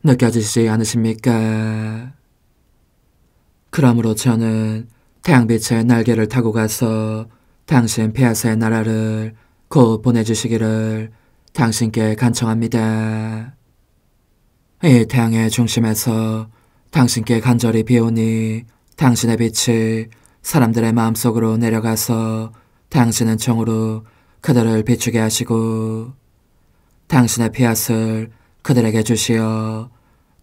느껴지지 않으십니까? 그러므로 저는 태양빛의 날개를 타고 가서 당신 피아스의 나라를 곧 보내주시기를 당신께 간청합니다. 이 태양의 중심에서 당신께 간절히 비오니 당신의 빛이 사람들의 마음속으로 내려가서 당신은 총으로 그들을 비추게 하시고 당신의 피앗을 그들에게 주시어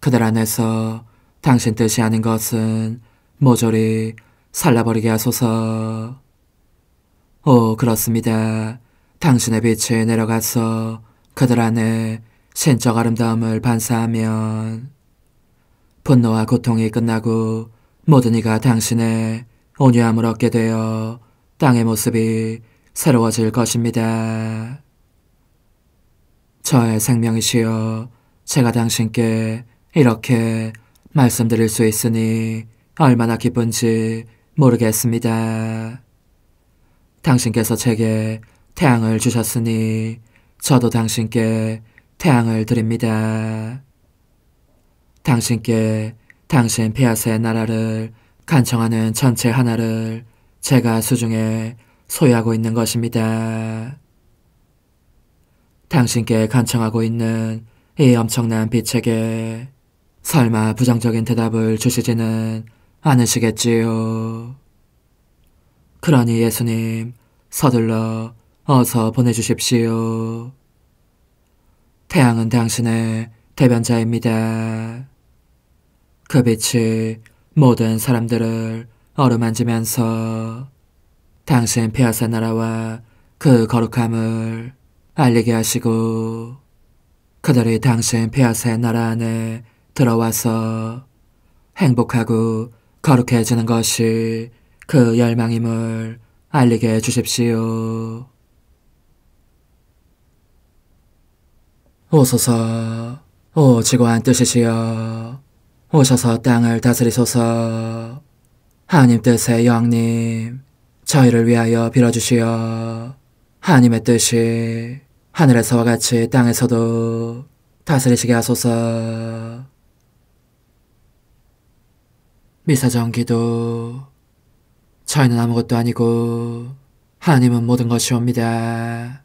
그들 안에서 당신 뜻이 아닌 것은 모조리 살라버리게 하소서. 오 그렇습니다. 당신의 빛이 내려가서 그들 안에 신적 아름다움을 반사하면 분노와 고통이 끝나고 모든 이가 당신의 온유함을 얻게 되어 땅의 모습이 새로워질 것입니다. 저의 생명이시여, 제가 당신께 이렇게 말씀드릴 수 있으니 얼마나 기쁜지 모르겠습니다. 당신께서 제게 태양을 주셨으니 저도 당신께 태양을 드립니다. 당신께 당신 폐하스의 나라를 간청하는 전체 하나를 제가 수중에 소유하고 있는 것입니다. 당신께 간청하고 있는 이 엄청난 빛에게 설마 부정적인 대답을 주시지는 않으시겠지요. 그러니 예수님, 서둘러 어서 보내주십시오. 태양은 당신의 대변자입니다. 그 빛이 모든 사람들을 어루만지면서 당신 폐하사 나라와 그 거룩함을 알리게 하시고 그들이 당신 폐하사의 나라 안에 들어와서 행복하고 거룩해지는 것이 그 열망임을 알리게 해주십시오. 오소서, 오 지고한 뜻이시여, 오셔서 땅을 다스리소서. 하나님 뜻의 영님, 저희를 위하여 빌어주시어 하나님의 뜻이 하늘에서와 같이 땅에서도 다스리시게 하소서. 미사정 기도. 저희는 아무것도 아니고 하나님은 모든 것이옵니다.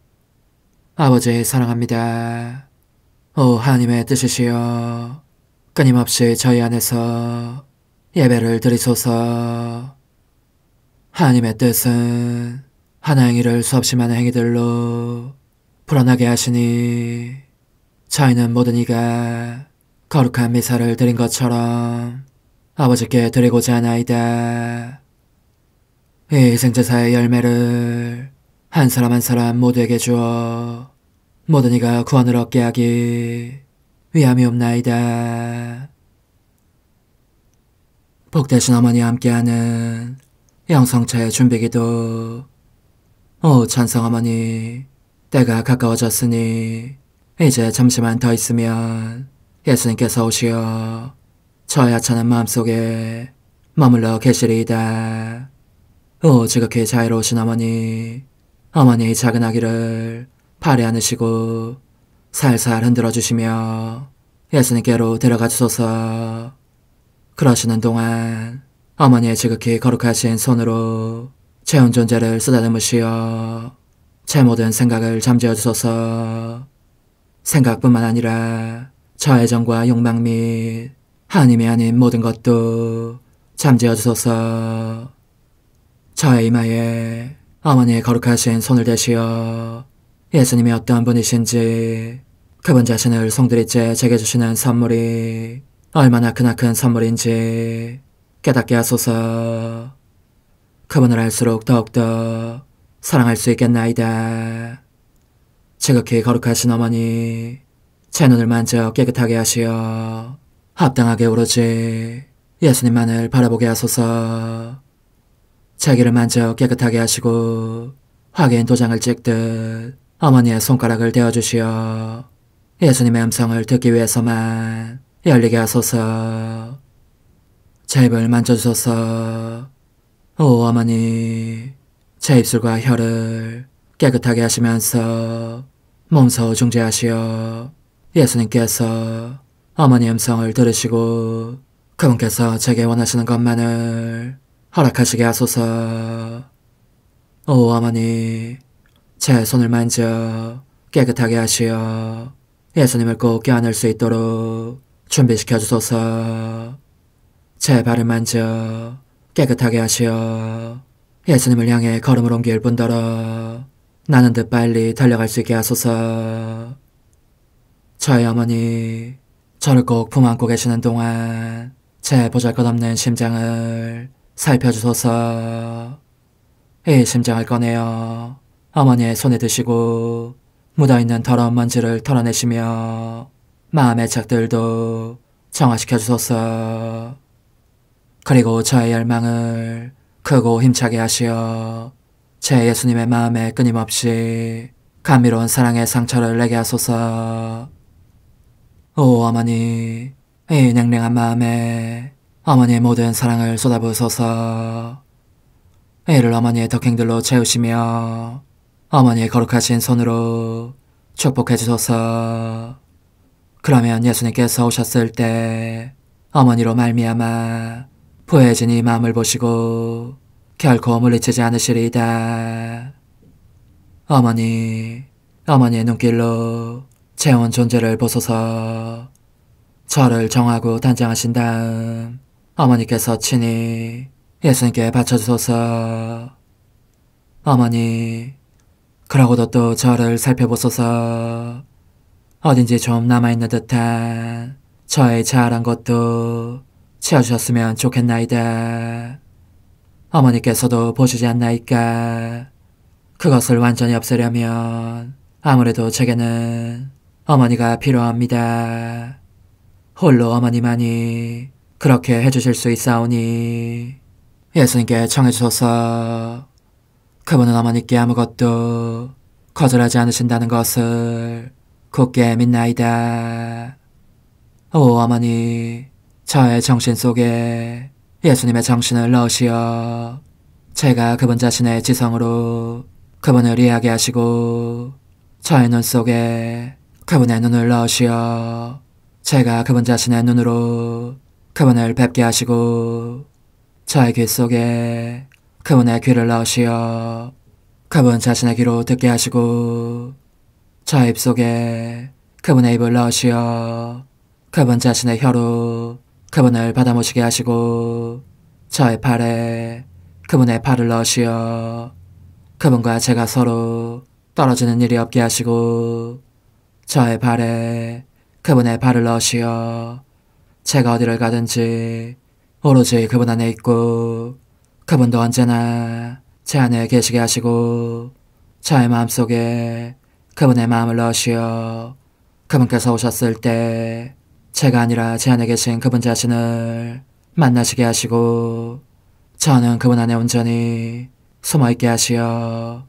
아버지 사랑합니다. 오 하나님의 뜻이시여, 끊임없이 저희 안에서 예배를 드리소서. 하나님의 뜻은 하나 행위를 수없이 많은 행위들로 불어나게 하시니 저희는 모든 이가 거룩한 미사를 드린 것처럼 아버지께 드리고자 하나이다. 이 희생제사의 열매를 한 사람 한 사람 모두에게 주어 모든 이가 구원을 얻게 하기 위함이옵나이다. 복되신 어머니와 함께하는 영성체 준비기도. 오 찬성 어머니, 때가 가까워졌으니 이제 잠시만 더 있으면 예수님께서 오시어 저의 하찮은 마음속에 머물러 계시리이다. 오 지극히 자유로우신 어머니, 어머니의 작은 아기를 팔에 안으시고 살살 흔들어주시며 예수님께로 데려가 주소서. 그러시는 동안 어머니의 지극히 거룩하신 손으로 제 온 존재를 쓰다듬으시어 제 모든 생각을 잠재워 주소서. 생각뿐만 아니라 저의 정과 욕망 및 하나님이 아닌 모든 것도 잠재워 주소서. 저의 이마에 어머니의 거룩하신 손을 대시어 예수님이 어떠한 분이신지, 그분 자신을 송두리째 제게 주시는 선물이 얼마나 크나큰 선물인지 깨닫게 하소서. 그분을 알수록 더욱더 사랑할 수 있겠나이다. 지극히 거룩하신 어머니, 제 눈을 만져 깨끗하게 하시어 합당하게 오로지 예수님만을 바라보게 하소서. 제 귀를 만져 깨끗하게 하시고 확인 도장을 찍듯 어머니의 손가락을 대어주시어 예수님의 음성을 듣기 위해서만 열리게 하소서. 제 입을 만져주소서. 오 어머니, 제 입술과 혀를 깨끗하게 하시면서 몸소 중재하시어 예수님께서 어머니의 음성을 들으시고 그분께서 제게 원하시는 것만을 허락하시게 하소서. 오 어머니, 제 손을 만져 깨끗하게 하시어 예수님을 꼭 껴안을 수 있도록 준비시켜 주소서. 제 발을 만져 깨끗하게 하시어 예수님을 향해 걸음을 옮길 뿐더러 나는 듯 빨리 달려갈 수 있게 하소서. 저의 어머니, 저를 꼭 품안고 계시는 동안 제 보잘것없는 심장을 살펴주소서. 이 심장을 꺼내어 어머니의 손에 드시고 묻어있는 더러운 먼지를 털어내시며 마음의 착들도 정화시켜 주소서. 그리고 저의 열망을 크고 힘차게 하시어 제 예수님의 마음에 끊임없이 감미로운 사랑의 상처를 내게 하소서. 오 어머니, 이 냉랭한 마음에 어머니의 모든 사랑을 쏟아부으소서. 이를 어머니의 덕행들로 채우시며 어머니의 거룩하신 손으로 축복해 주소서. 그러면 예수님께서 오셨을 때 어머니로 말미암아 부해진 이 마음을 보시고 결코 물리치지 않으시리이다. 어머니, 어머니의 눈길로 제 온 존재를 보소서. 저를 정하고 단장하신 다음 어머니께서 친히 예수님께 바쳐주소서. 어머니, 그러고도 또 저를 살펴보소서. 어딘지 좀 남아있는 듯한 저의 자아란 것도 채워주셨으면 좋겠나이다. 어머니께서도 보시지 않나이까? 그것을 완전히 없애려면 아무래도 제게는 어머니가 필요합니다. 홀로 어머니만이 그렇게 해주실 수 있사오니 예수님께 청해주소서. 그분은 어머니께 아무것도 거절하지 않으신다는 것을 굳게 믿나이다. 오 어머니, 저의 정신 속에 예수님의 정신을 넣으시어 제가 그분 자신의 지성으로 그분을 이해하게 하시고 저의 눈 속에 그분의 눈을 넣으시어 제가 그분 자신의 눈으로 그분을 뵙게 하시고 저의 귀 속에 그분의 귀를 넣으시어 그분 자신의 귀로 듣게 하시고 저의 입 속에 그분의 입을 넣으시어 그분 자신의 혀로 그분을 받아모시게 하시고 저의 팔에 그분의 팔을 넣으시어 그분과 제가 서로 떨어지는 일이 없게 하시고 저의 발에 그분의 발을 넣으시어 제가 어디를 가든지 오로지 그분 안에 있고 그분도 언제나 제 안에 계시게 하시고 저의 마음속에 그분의 마음을 넣으시어 그분께서 오셨을 때 제가 아니라 제 안에 계신 그분 자신을 만나시게 하시고 저는 그분 안에 온전히 숨어있게 하시어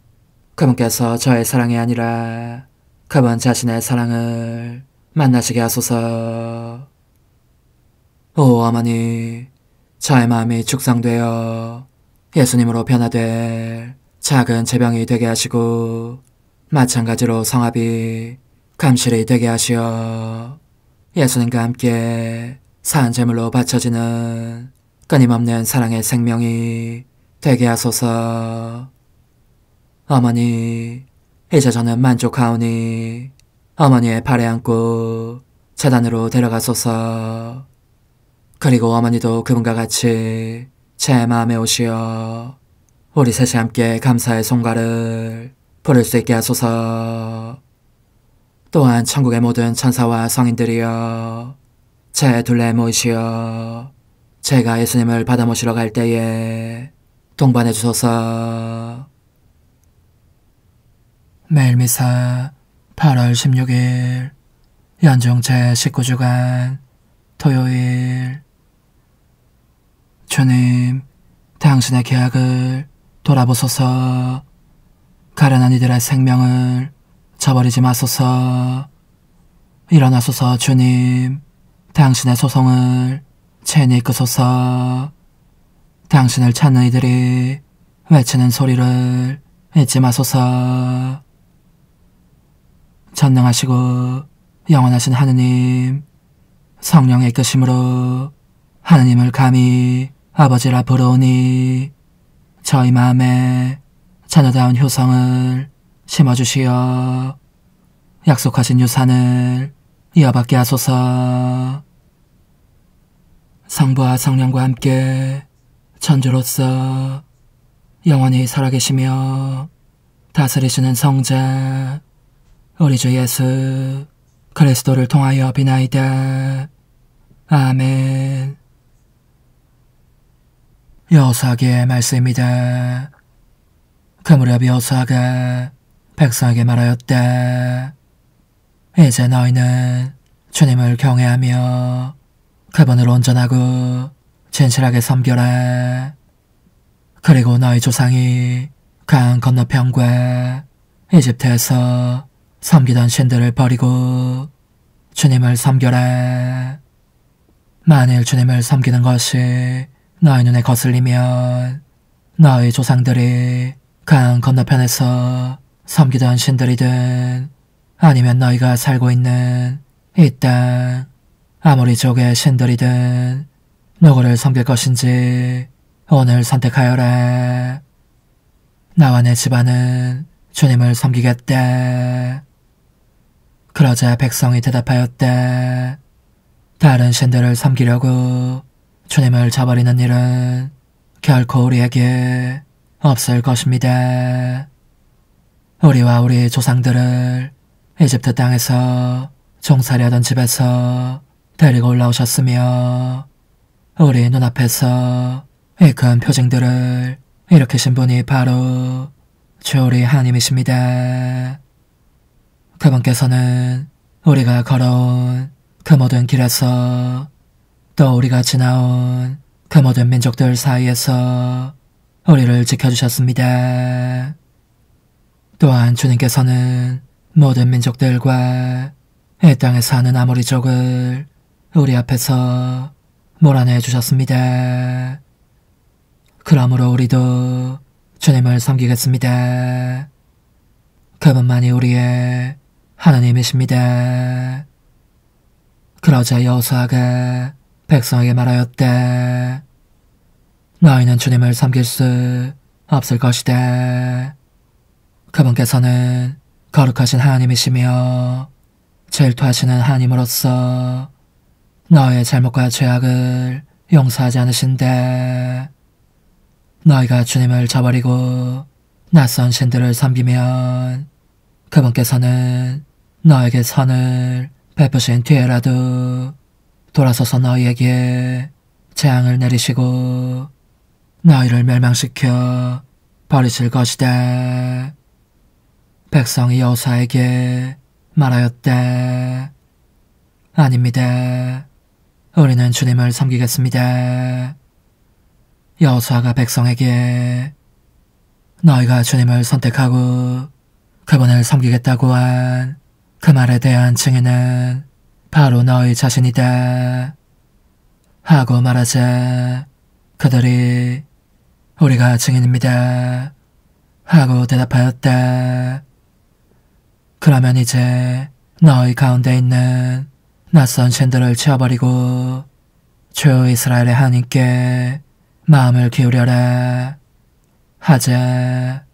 그분께서 저의 사랑이 아니라 그분 자신의 사랑을 만나시게 하소서. 오 어머니, 저의 마음이 축성되어 예수님으로 변화될 작은 제병이 되게 하시고 마찬가지로 성합이 감실이 되게 하시어 예수님과 함께 산 제물로 바쳐지는 끊임없는 사랑의 생명이 되게 하소서. 어머니, 이제 저는 만족하오니 어머니의 발에 안고 제단으로 데려가소서. 그리고 어머니도 그분과 같이 제 마음에 오시어 우리 셋이 함께 감사의 송가를 부를 수 있게 하소서. 또한 천국의 모든 천사와 성인들이여 제 둘레에 모이시어 제가 예수님을 받아 모시러 갈 때에 동반해 주소서. 매일 미사 8월 16일 연중 제19주간 토요일. 주님, 당신의 계약을 돌아보소서. 가련한 이들의 생명을 저버리지 마소서. 일어나소서. 주님, 당신의 소송을 친히 이끄소서. 당신을 찾는 이들이 외치는 소리를 잊지 마소서. 전능하시고 영원하신 하느님, 성령의 이끄심으로 하느님을 감히 아버지라 부르오니 저희 마음에 자녀다운 효성을 심어주시어 약속하신 유산을 이어받게 하소서. 성부와 성령과 함께 천주로서 영원히 살아계시며 다스리시는 성자 우리 주 예수 그리스도를 통하여 비나이다. 아멘. 여호수아기의 말씀입니다. 그 무렵 여호수아가 백성에게 말하였다. 이제 너희는 주님을 경외하며 그분을 온전하고 진실하게 섬겨라. 그리고 너희 조상이 강 건너편과 이집트에서 섬기던 신들을 버리고 주님을 섬겨라. 만일 주님을 섬기는 것이 너희 눈에 거슬리면 너희 조상들이 강 건너편에서 섬기던 신들이든 아니면 너희가 살고 있는 이 땅 아모리족의 신들이든 누구를 섬길 것인지 오늘 선택하여라. 나와 내 집안은 주님을 섬기겠다. 그러자 백성이 대답하였다. 다른 신들을 섬기려고 주님을 저버리는 일은 결코 우리에게 없을 것입니다. 우리와 우리 조상들을 이집트 땅에서 종살이 하던 집에서 데리고 올라오셨으며 우리 눈앞에서 이 큰 표징들을 일으키신 분이 바로 주 우리 하나님이십니다. 그분께서는 우리가 걸어온 그 모든 길에서 또 우리가 지나온 그 모든 민족들 사이에서 우리를 지켜주셨습니다. 또한 주님께서는 모든 민족들과 이 땅에 사는 아모리족을 우리 앞에서 몰아내 주셨습니다. 그러므로 우리도 주님을 섬기겠습니다. 그분만이 우리의 하나님이십니다. 그러자 여호수아가 백성에게 말하였다. 너희는 주님을 섬길 수 없을 것이다. 그분께서는 거룩하신 하나님이시며 질투하시는 하나님으로서 너의 잘못과 죄악을 용서하지 않으신다. 너희가 주님을 저버리고 낯선 신들을 섬기면 그분께서는 너에게 선을 베푸신 뒤에라도 돌아서서 너희에게 재앙을 내리시고 너희를 멸망시켜 버리실 것이다. 백성이 여호수아에게 말하였다. 아닙니다. 우리는 주님을 섬기겠습니다. 여호수아가 백성에게 너희가 주님을 선택하고 그분을 섬기겠다고 한 그 말에 대한 증인은 바로 너희 자신이다 하고 말하자 그들이 우리가 증인입니다 하고 대답하였다. 그러면 이제 너희 가운데 있는 낯선 신들을 치워버리고 주 이스라엘의 하나님께 마음을 기울여라 하자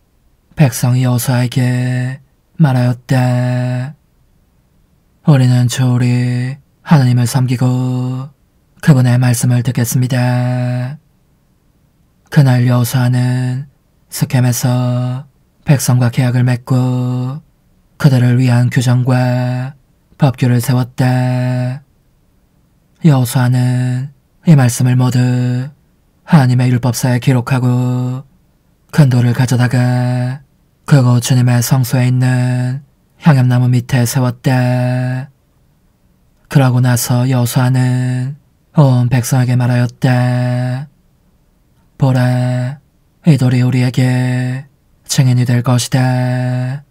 백성이 여호수아에게 말하였다. 우리는 주 우리 하나님을 섬기고 그분의 말씀을 듣겠습니다. 그날 여호수아는 스켐에서 백성과 계약을 맺고 그들을 위한 규정과 법규를 세웠다. 여호수아는 이 말씀을 모두 하나님의 율법사에 기록하고 큰 돌을 가져다가 그곳 주님의 성소에 있는 향염나무 밑에 세웠다. 그러고 나서 여호수아는 온 백성에게 말하였다. 보라, 이 돌이 우리에게 증인이 될 것이다.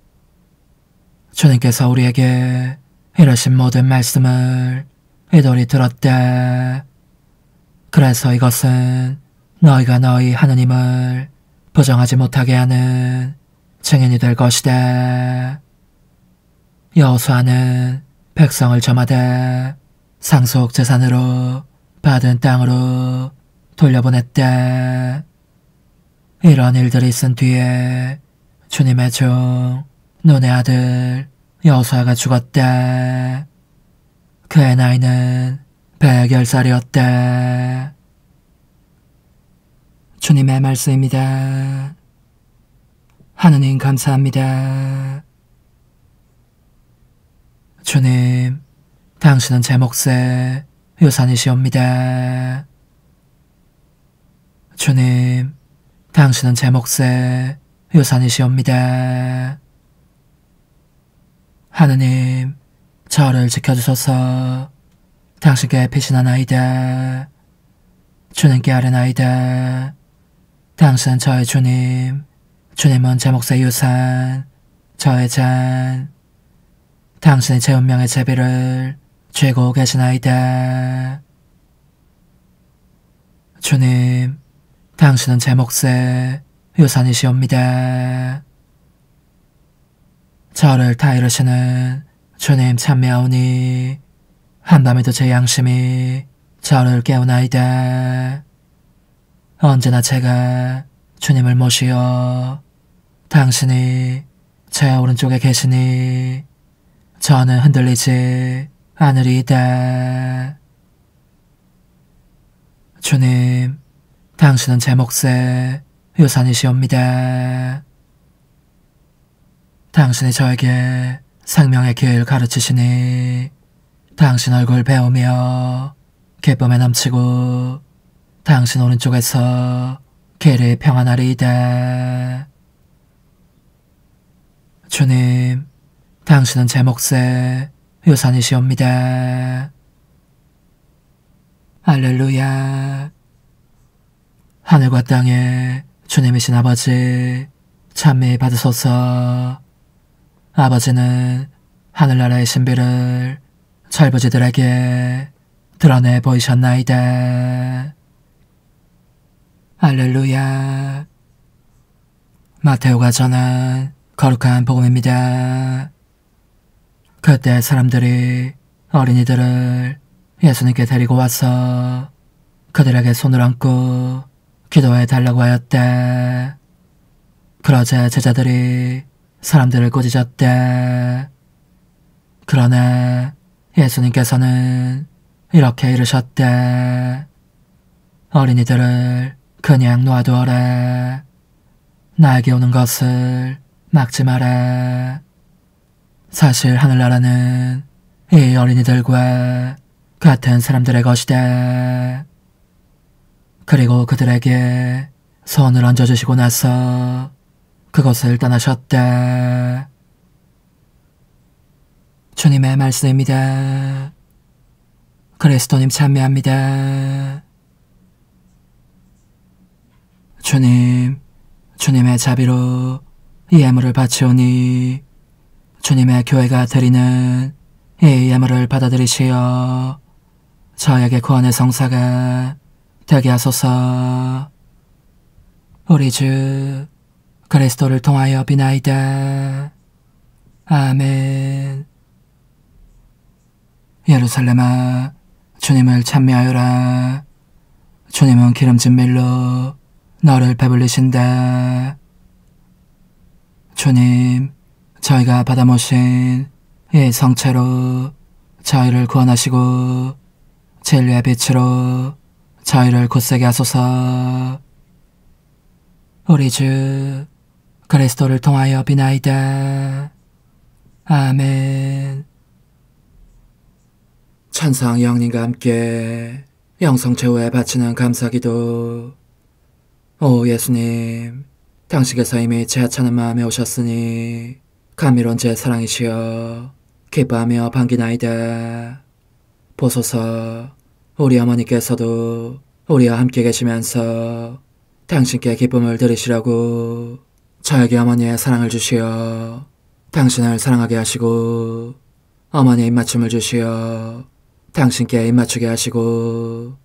주님께서 우리에게 이러신 모든 말씀을 이 돌이 들었다. 그래서 이것은 너희가 너희 하느님을 부정하지 못하게 하는 증인이 될 것이다. 여호수아는 백성을 저마다 상속 재산으로 받은 땅으로 돌려보냈다. 이런 일들이 있은 뒤에 주님의 종 눈의 아들 여호수아가 죽었다. 그의 나이는 110살이었다. 주님의 말씀입니다. 하느님 감사합니다. 주님, 당신은 제 몫의 유산이시옵니다. 주님, 당신은 제 몫의 유산이시옵니다. 하느님, 저를 지켜주소서. 당신께 피신하나이다. 주님께 아뢰나이다. 당신은 저의 주님, 주님은 제 몫의 유산, 저의 잔. 당신이 제 운명의 제비를 쥐고 계시나이다. 주님, 당신은 제 몫의 유산이시옵니다. 저를 다 이루시는 주님 찬미하오니 한밤에도 제 양심이 저를 깨우나이다. 언제나 제가 주님을 모시어 당신이 제 오른쪽에 계시니 저는 흔들리지 않으리이다. 주님, 당신은 제 몫의 유산이시옵니다. 당신이 저에게 생명의 길 가르치시니 당신 얼굴 배우며 기쁨에 넘치고 당신 오른쪽에서 길이 평안하리이다. 주님, 당신은 제 몫의 유산이시옵니다. 할렐루야. 하늘과 땅에 주님이신 아버지 찬미 받으소서. 아버지는 하늘나라의 신비를 철부지들에게 드러내 보이셨나이다. 할렐루야. 마테오가 전한 거룩한 복음입니다. 그때 사람들이 어린이들을 예수님께 데리고 와서 그들에게 손을 얹고 기도해 달라고 하였다. 그러자 제자들이 사람들을 꾸짖었다. 그러나 예수님께서는 이렇게 이르셨다. 어린이들을 그냥 놔두어라. 나에게 오는 것을 막지 마라. 사실 하늘나라는 이 어린이들과 같은 사람들의 것이다. 그리고 그들에게 손을 얹어주시고 나서 그것을 떠나셨다. 주님의 말씀입니다. 그리스도님 찬미합니다. 주님, 주님의 자비로 이 예물을 바치오니 주님의 교회가 드리는 이 예물을 받아들이시어 저에게 구원의 성사가 되게 하소서. 우리 주 그리스도를 통하여 비나이다. 아멘. 예루살렘아, 주님을 찬미하여라. 주님은 기름진 밀로 너를 배불리신다. 주님, 저희가 받아 모신 이 성체로 저희를 구원하시고 진리의 빛으로 저희를 굳세게 하소서. 우리 주 그리스도를 통하여 비나이다. 아멘. 천상 영님과 함께 영성 최후에 바치는 감사기도. 오 예수님, 당신께서 이미 제 하찮은 마음에 오셨으니 감미로운 제 사랑이시여 기뻐하며 반기나이다. 보소서, 우리 어머니께서도 우리와 함께 계시면서 당신께 기쁨을 들으시라고 저에게 어머니의 사랑을 주시어 당신을 사랑하게 하시고 어머니의 입맞춤을 주시어 당신께 입맞추게 하시고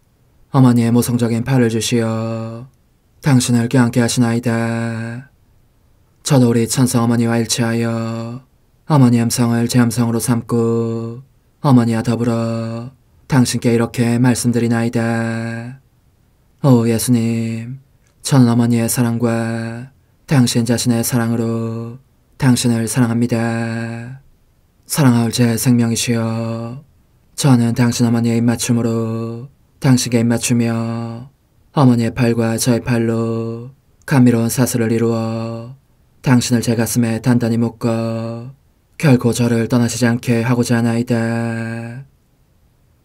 어머니의 모성적인 팔을 주시어 당신을 껴안게 하시나이다. 저도 우리 천성 어머니와 일치하여 어머니 음성을 제 음성으로 삼고 어머니와 더불어 당신께 이렇게 말씀드리나이다. 오 예수님, 저는 어머니의 사랑과 당신 자신의 사랑으로 당신을 사랑합니다. 사랑하올 제 생명이시여, 저는 당신 어머니의 입맞춤으로 당신께 입맞추며 어머니의 팔과 저의 팔로 감미로운 사슬을 이루어 당신을 제 가슴에 단단히 묶어 결코 저를 떠나시지 않게 하고자 하나이다.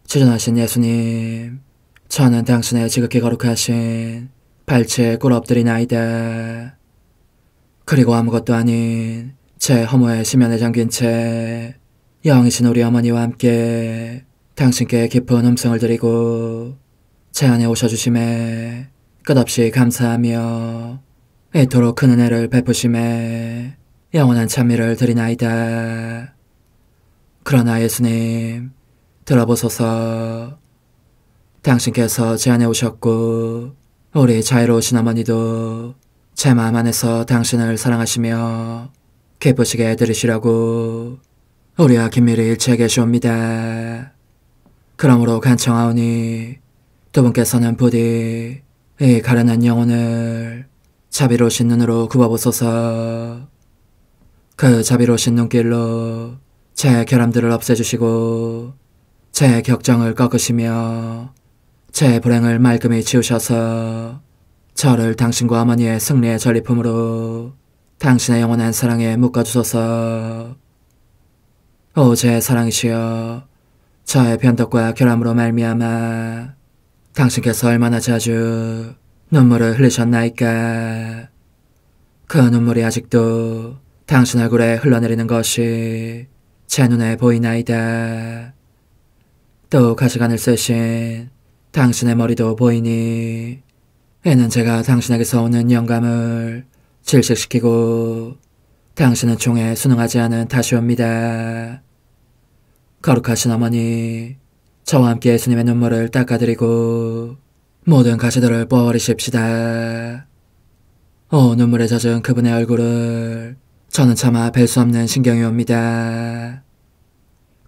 주전하신 예수님, 저는 당신의 지극히 거룩하신 발치에 꿇어 엎드리나이다. 그리고 아무것도 아닌 제 허무에 심연에 잠긴 채 영이신 우리 어머니와 함께 당신께 깊은 음성을 드리고 제 안에 오셔주심에 끝없이 감사하며 이토록 큰 은혜를 베푸심에 영원한 찬미를 드리나이다. 그러나 예수님, 들어보소서. 당신께서 제 안에 오셨고 우리 자애로우신 어머니도 제 마음 안에서 당신을 사랑하시며 기쁘시게 들으시려고 우리와 긴밀히 일치해 계시옵니다. 그러므로 간청하오니 두 분께서는 부디 이 가련한 영혼을 자비로우신 눈으로 굽어보소서. 그 자비로우신 눈길로 제 결함들을 없애주시고 제 격정을 꺾으시며 제 불행을 말끔히 지우셔서 저를 당신과 어머니의 승리의 전리품으로 당신의 영원한 사랑에 묶어주소서. 오 제 사랑이시여, 저의 변덕과 결함으로 말미암아 당신께서 얼마나 자주 눈물을 흘리셨나이까. 그 눈물이 아직도 당신 얼굴에 흘러내리는 것이 제 눈에 보이나이다. 또 가시관을 쓰신 당신의 머리도 보이니 이는 제가 당신에게서 오는 영감을 질식시키고 당신은 종에 순응하지 않은 탓이옵니다. 거룩하신 어머니, 저와 함께 예수님의 눈물을 닦아드리고 모든 가시들을 뽑아버리십시다. 오 눈물에 젖은 그분의 얼굴을 저는 차마 뵐 수 없는 신경이 옵니다.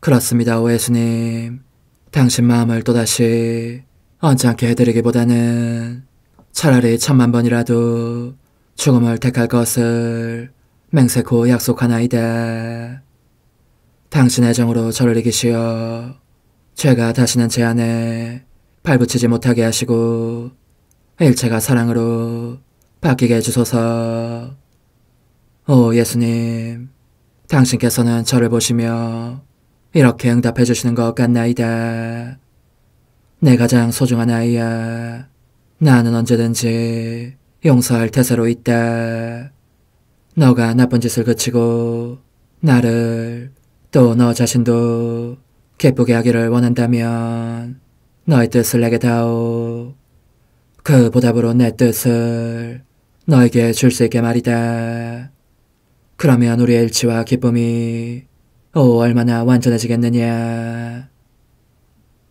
그렇습니다, 오 예수님. 당신 마음을 또다시 언짢게 해드리기보다는 차라리 10,000,000번이라도 죽음을 택할 것을 맹세코 약속하나이다. 당신 애정으로 저를 이기시어 죄가 다시는 제 안에 발붙이지 못하게 하시고 일체가 사랑으로 바뀌게 해주소서. 오 예수님, 당신께서는 저를 보시며 이렇게 응답해 주시는 것 같나이다. 내 가장 소중한 아이야, 나는 언제든지 용서할 태세로 있다. 너가 나쁜 짓을 그치고 나를 또 너 자신도 기쁘게 하기를 원한다면 너의 뜻을 내게 다오. 그 보답으로 내 뜻을 너에게 줄 수 있게 말이다. 그러면 우리의 일치와 기쁨이 얼마나 완전해지겠느냐.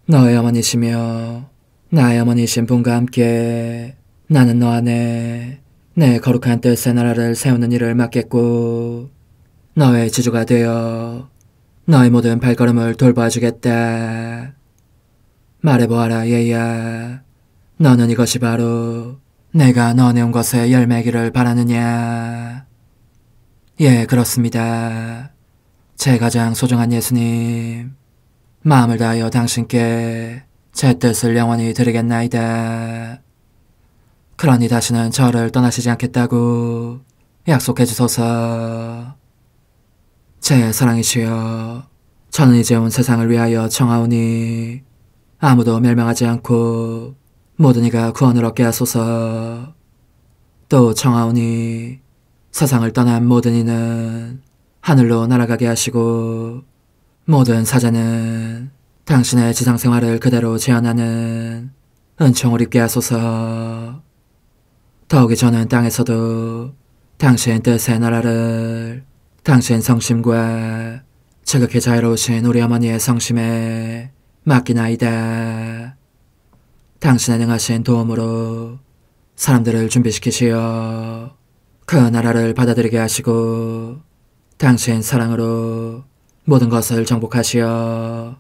너의 어머니시며 나의 어머니신 분과 함께 나는 너 안에 내 거룩한 뜻의 나라를 세우는 일을 맡겠고 너의 지주가 되어 너의 모든 발걸음을 돌봐주겠다. 말해보아라 얘야, 너는 이것이 바로 내가 너한테 온 것의 열매기를 바라느냐. 예, 그렇습니다. 제 가장 소중한 예수님, 마음을 다하여 당신께 제 뜻을 영원히 드리겠나이다. 그러니 다시는 저를 떠나시지 않겠다고 약속해 주소서. 제 사랑이시여, 저는 이제 온 세상을 위하여 청하오니 아무도 멸망하지 않고 모든 이가 구원을 얻게 하소서. 또 청하오니 세상을 떠난 모든 이는 하늘로 날아가게 하시고 모든 사자는 당신의 지상생활을 그대로 재현하는 은총을 입게 하소서. 더욱이 저는 땅에서도 당신 뜻의 나라를 당신 성심과 지극히 자유로우신 우리 어머니의 성심에 맡기나이다. 당신의 능하신 도움으로 사람들을 준비시키시어 그 나라를 받아들이게 하시고 당신 사랑으로 모든 것을 정복하시어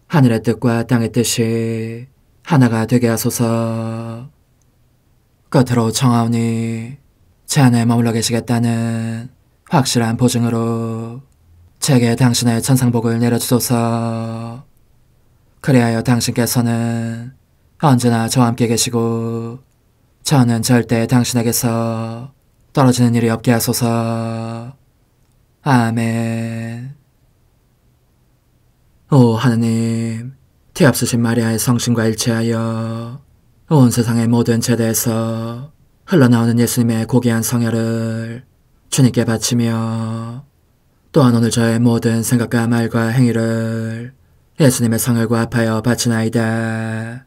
하늘의 뜻과 땅의 뜻이 하나가 되게 하소서. 끝으로 청하오니 제 안에 머물러 계시겠다는 확실한 보증으로 제게 당신의 천상복을 내려주소서. 그리하여 당신께서는 언제나 저와 함께 계시고 저는 절대 당신에게서 떨어지는 일이 없게 하소서. 아멘. 오 하느님, 티없으신 마리아의 성심과 일치하여 온 세상의 모든 제대에서 흘러나오는 예수님의 고귀한 성혈을 주님께 바치며 또한 오늘 저의 모든 생각과 말과 행위를 예수님의 성을 구합하여 바치나이다.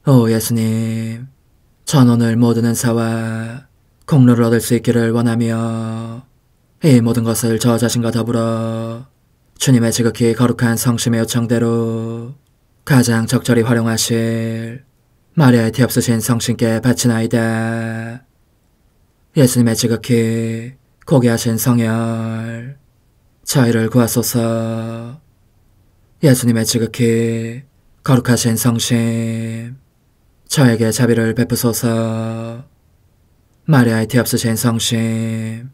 오 예수님, 전 오늘 모든 은사와 공로를 얻을 수 있기를 원하며 이 모든 것을 저 자신과 더불어 주님의 지극히 거룩한 성심의 요청대로 가장 적절히 활용하실 마리아의 티 없으신 성신께 바치나이다. 예수님의 지극히 고귀하신 성혈, 저희를 구하소서. 예수님의 지극히 거룩하신 성심, 저에게 자비를 베푸소서. 마리아의 티 없으신 성심,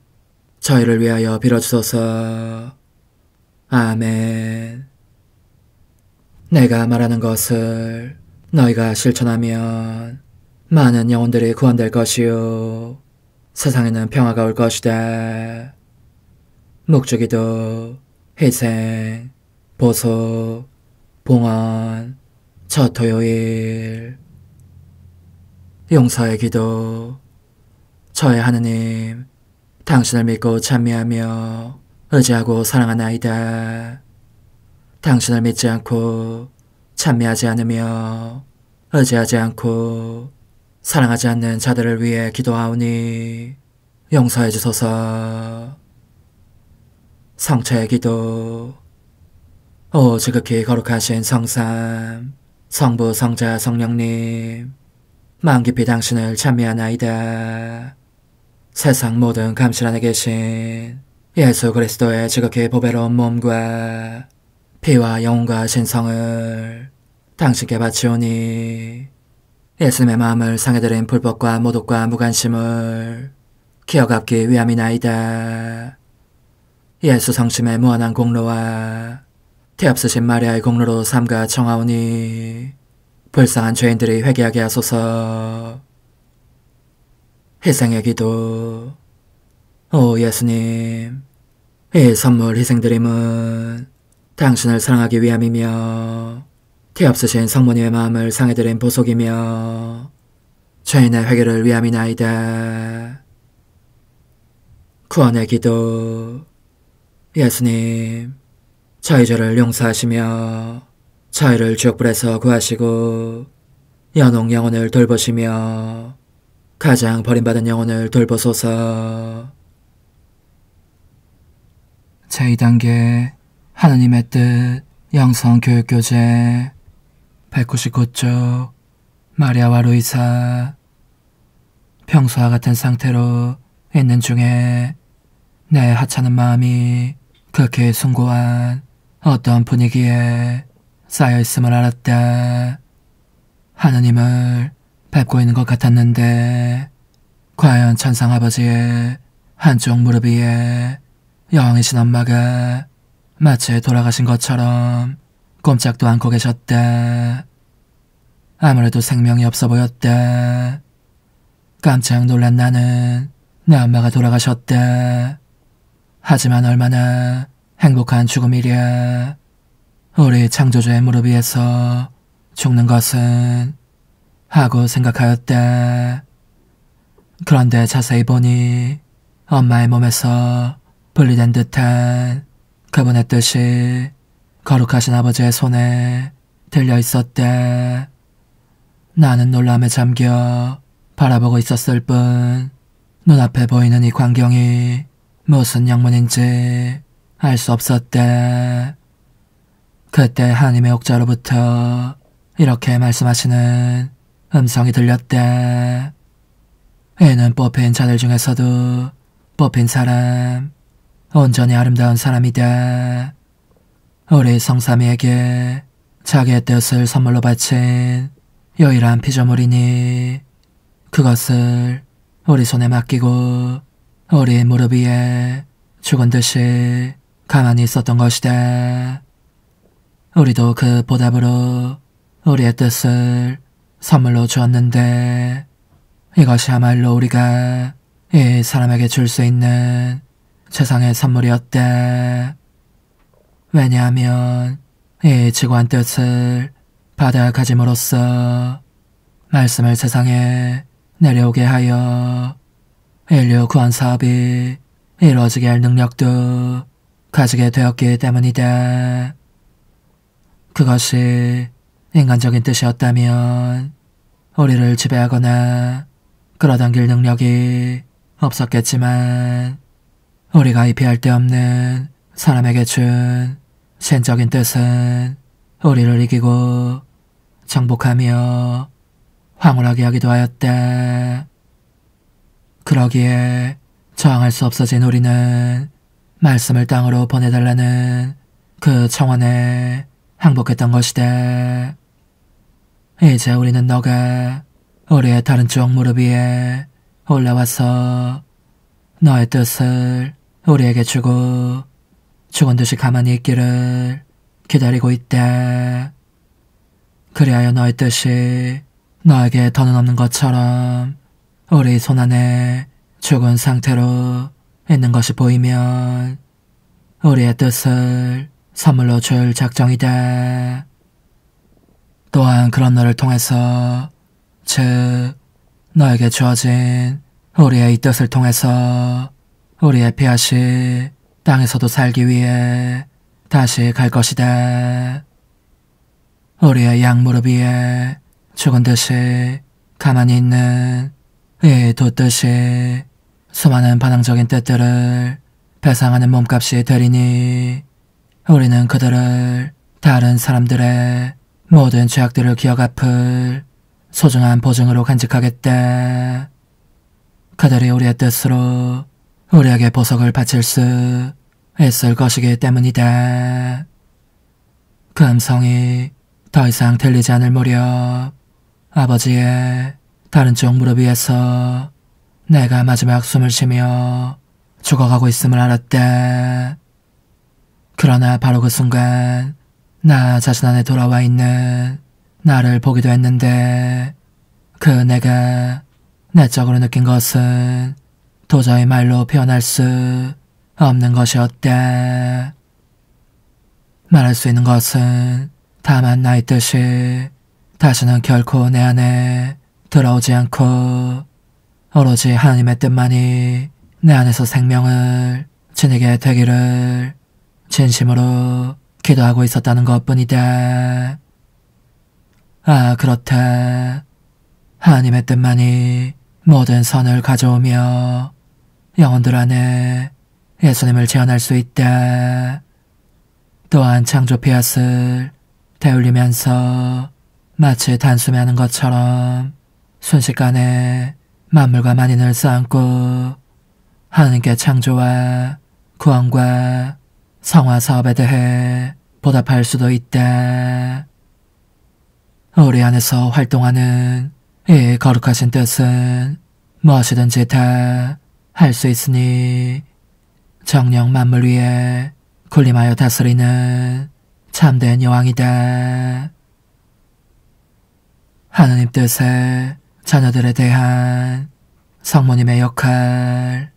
저희를 위하여 빌어주소서. 아멘. 내가 말하는 것을 너희가 실천하면 많은 영혼들이 구원될 것이요 세상에는 평화가 올 것이다. 묵주기도, 희생, 보속, 봉헌, 첫 토요일. 용서의 기도. 저의 하느님, 당신을 믿고 찬미하며 의지하고 사랑하나이다. 당신을 믿지 않고 찬미하지 않으며 의지하지 않고 사랑하지 않는 자들을 위해 기도하오니 용서해 주소서. 성체의 기도. 오 지극히 거룩하신 성삼, 성부, 성자, 성령님, 마음 깊이 당신을 찬미하나이다. 세상 모든 감실 안에 계신 예수 그리스도의 지극히 보배로운 몸과 피와 영혼과 신성을 당신께 바치오니 예수님의 마음을 상해드린 불법과 모독과 무관심을 기어갚기 위함이나이다. 예수 성심의 무한한 공로와 티 없으신 마리아의 공로로 삼가 청하오니 불쌍한 죄인들이 회개하게 하소서. 희생의 기도. 오 예수님, 이 선물 희생드림은 당신을 사랑하기 위함이며 티 없으신 성모님의 마음을 상해드린 보속이며 죄인의 회개를 위함이나이다. 구원의 기도. 예수님, 저희 죄를 용서하시며 저희를 지옥불에서 구하시고 연옥 영혼을 돌보시며 가장 버림받은 영혼을 돌보소서. 제2단계 하느님의 뜻 영성교육교재 199쪽 마리아와 루이사. 평소와 같은 상태로 있는 중에 내 하찮은 마음이 극히 숭고한 어떤 분위기에 쌓여있음을 알았다. 하느님을 밟고 있는 것 같았는데 과연 천상아버지의 한쪽 무릎 위에 여왕이신 엄마가 마치 돌아가신 것처럼 꼼짝도 않고 계셨다. 아무래도 생명이 없어 보였다. 깜짝 놀란 나는 내 엄마가 돌아가셨다. 하지만 얼마나 행복한 죽음이랴. 우리 창조주의 무릎 위에서 죽는 것은 하고 생각하였다. 그런데 자세히 보니 엄마의 몸에서 분리된 듯한 그분의 뜻이 거룩하신 아버지의 손에 들려 있었다. 나는 놀람에 잠겨 바라보고 있었을 뿐 눈앞에 보이는 이 광경이 무슨 영문인지 알 수 없었다. 그때 하나님의 옥자로부터 이렇게 말씀하시는 음성이 들렸다. 이는 뽑힌 자들 중에서도 뽑힌 사람, 온전히 아름다운 사람이다. 우리 성삼이에게 자기의 뜻을 선물로 바친 유일한 피조물이니 그것을 우리 손에 맡기고 우리 무릎 위에 죽은 듯이 가만히 있었던 것이다. 우리도 그 보답으로 우리의 뜻을 선물로 주었는데 이것이야말로 우리가 이 사람에게 줄 수 있는 최상의 선물이었다. 왜냐하면 이 지고한 뜻을 받아 가짐으로써 말씀을 세상에 내려오게 하여 인류 구원 사업이 이루어지게 할 능력도 가지게 되었기 때문이다. 그것이 인간적인 뜻이었다면 우리를 지배하거나 끌어당길 능력이 없었겠지만 우리가 이피할 데 없는 사람에게 준 신적인 뜻은 우리를 이기고 정복하며 황홀하게 하기도 하였다. 그러기에 저항할 수 없어진 우리는 말씀을 땅으로 보내달라는 그 청원에 항복했던 것이다. 이제 우리는 너가 우리의 다른 쪽 무릎 위에 올라와서 너의 뜻을 우리에게 주고 죽은 듯이 가만히 있기를 기다리고 있다. 그리하여 너의 뜻이 너에게 더는 없는 것처럼 우리 손안에 죽은 상태로 있는 것이 보이면 우리의 뜻을 선물로 줄 작정이다. 또한 그런 너를 통해서, 즉 너에게 주어진 우리의 이 뜻을 통해서 우리의 피앗이 땅에서도 살기 위해 다시 갈 것이다. 우리의 양무릎 위에 죽은 듯이 가만히 있는 이 두 뜻이 수많은 반항적인 뜻들을 배상하는 몸값이 되리니 우리는 그들을 다른 사람들의 모든 죄악들을 기어 갚을 소중한 보증으로 간직하겠다. 그들이 우리의 뜻으로 우리에게 보석을 바칠 수 있을 것이기 때문이다. 그 음성이 더 이상 들리지 않을 무렵 아버지의 다른 쪽 무릎 위에서 내가 마지막 숨을 쉬며 죽어가고 있음을 알았다. 그러나 바로 그 순간 나 자신 안에 돌아와 있는 나를 보기도 했는데 그 내가 내적으로 느낀 것은 도저히 말로 표현할 수 없는 것이었다. 말할 수 있는 것은 다만 나의 뜻이 다시는 결코 내 안에 들어오지 않고 오로지 하나님의 뜻만이 내 안에서 생명을 지니게 되기를 진심으로 기도하고 있었다는 것뿐이다. 아, 그렇다. 하나님의 뜻만이 모든 선을 가져오며 영혼들 안에 예수님을 재현할 수 있다. 또한 창조 피앗을 되울리면서 마치 단숨에 하는 것처럼 순식간에 만물과 만인을 쌓고 하나님께 창조와 구원과 성화 사업에 대해 보답할 수도 있다. 우리 안에서 활동하는 이 거룩하신 뜻은 무엇이든지 다 할 수 있으니 정령 만물 위에 군림하여 다스리는 참된 여왕이다. 하느님 뜻의 자녀들에 대한 성모님의 역할.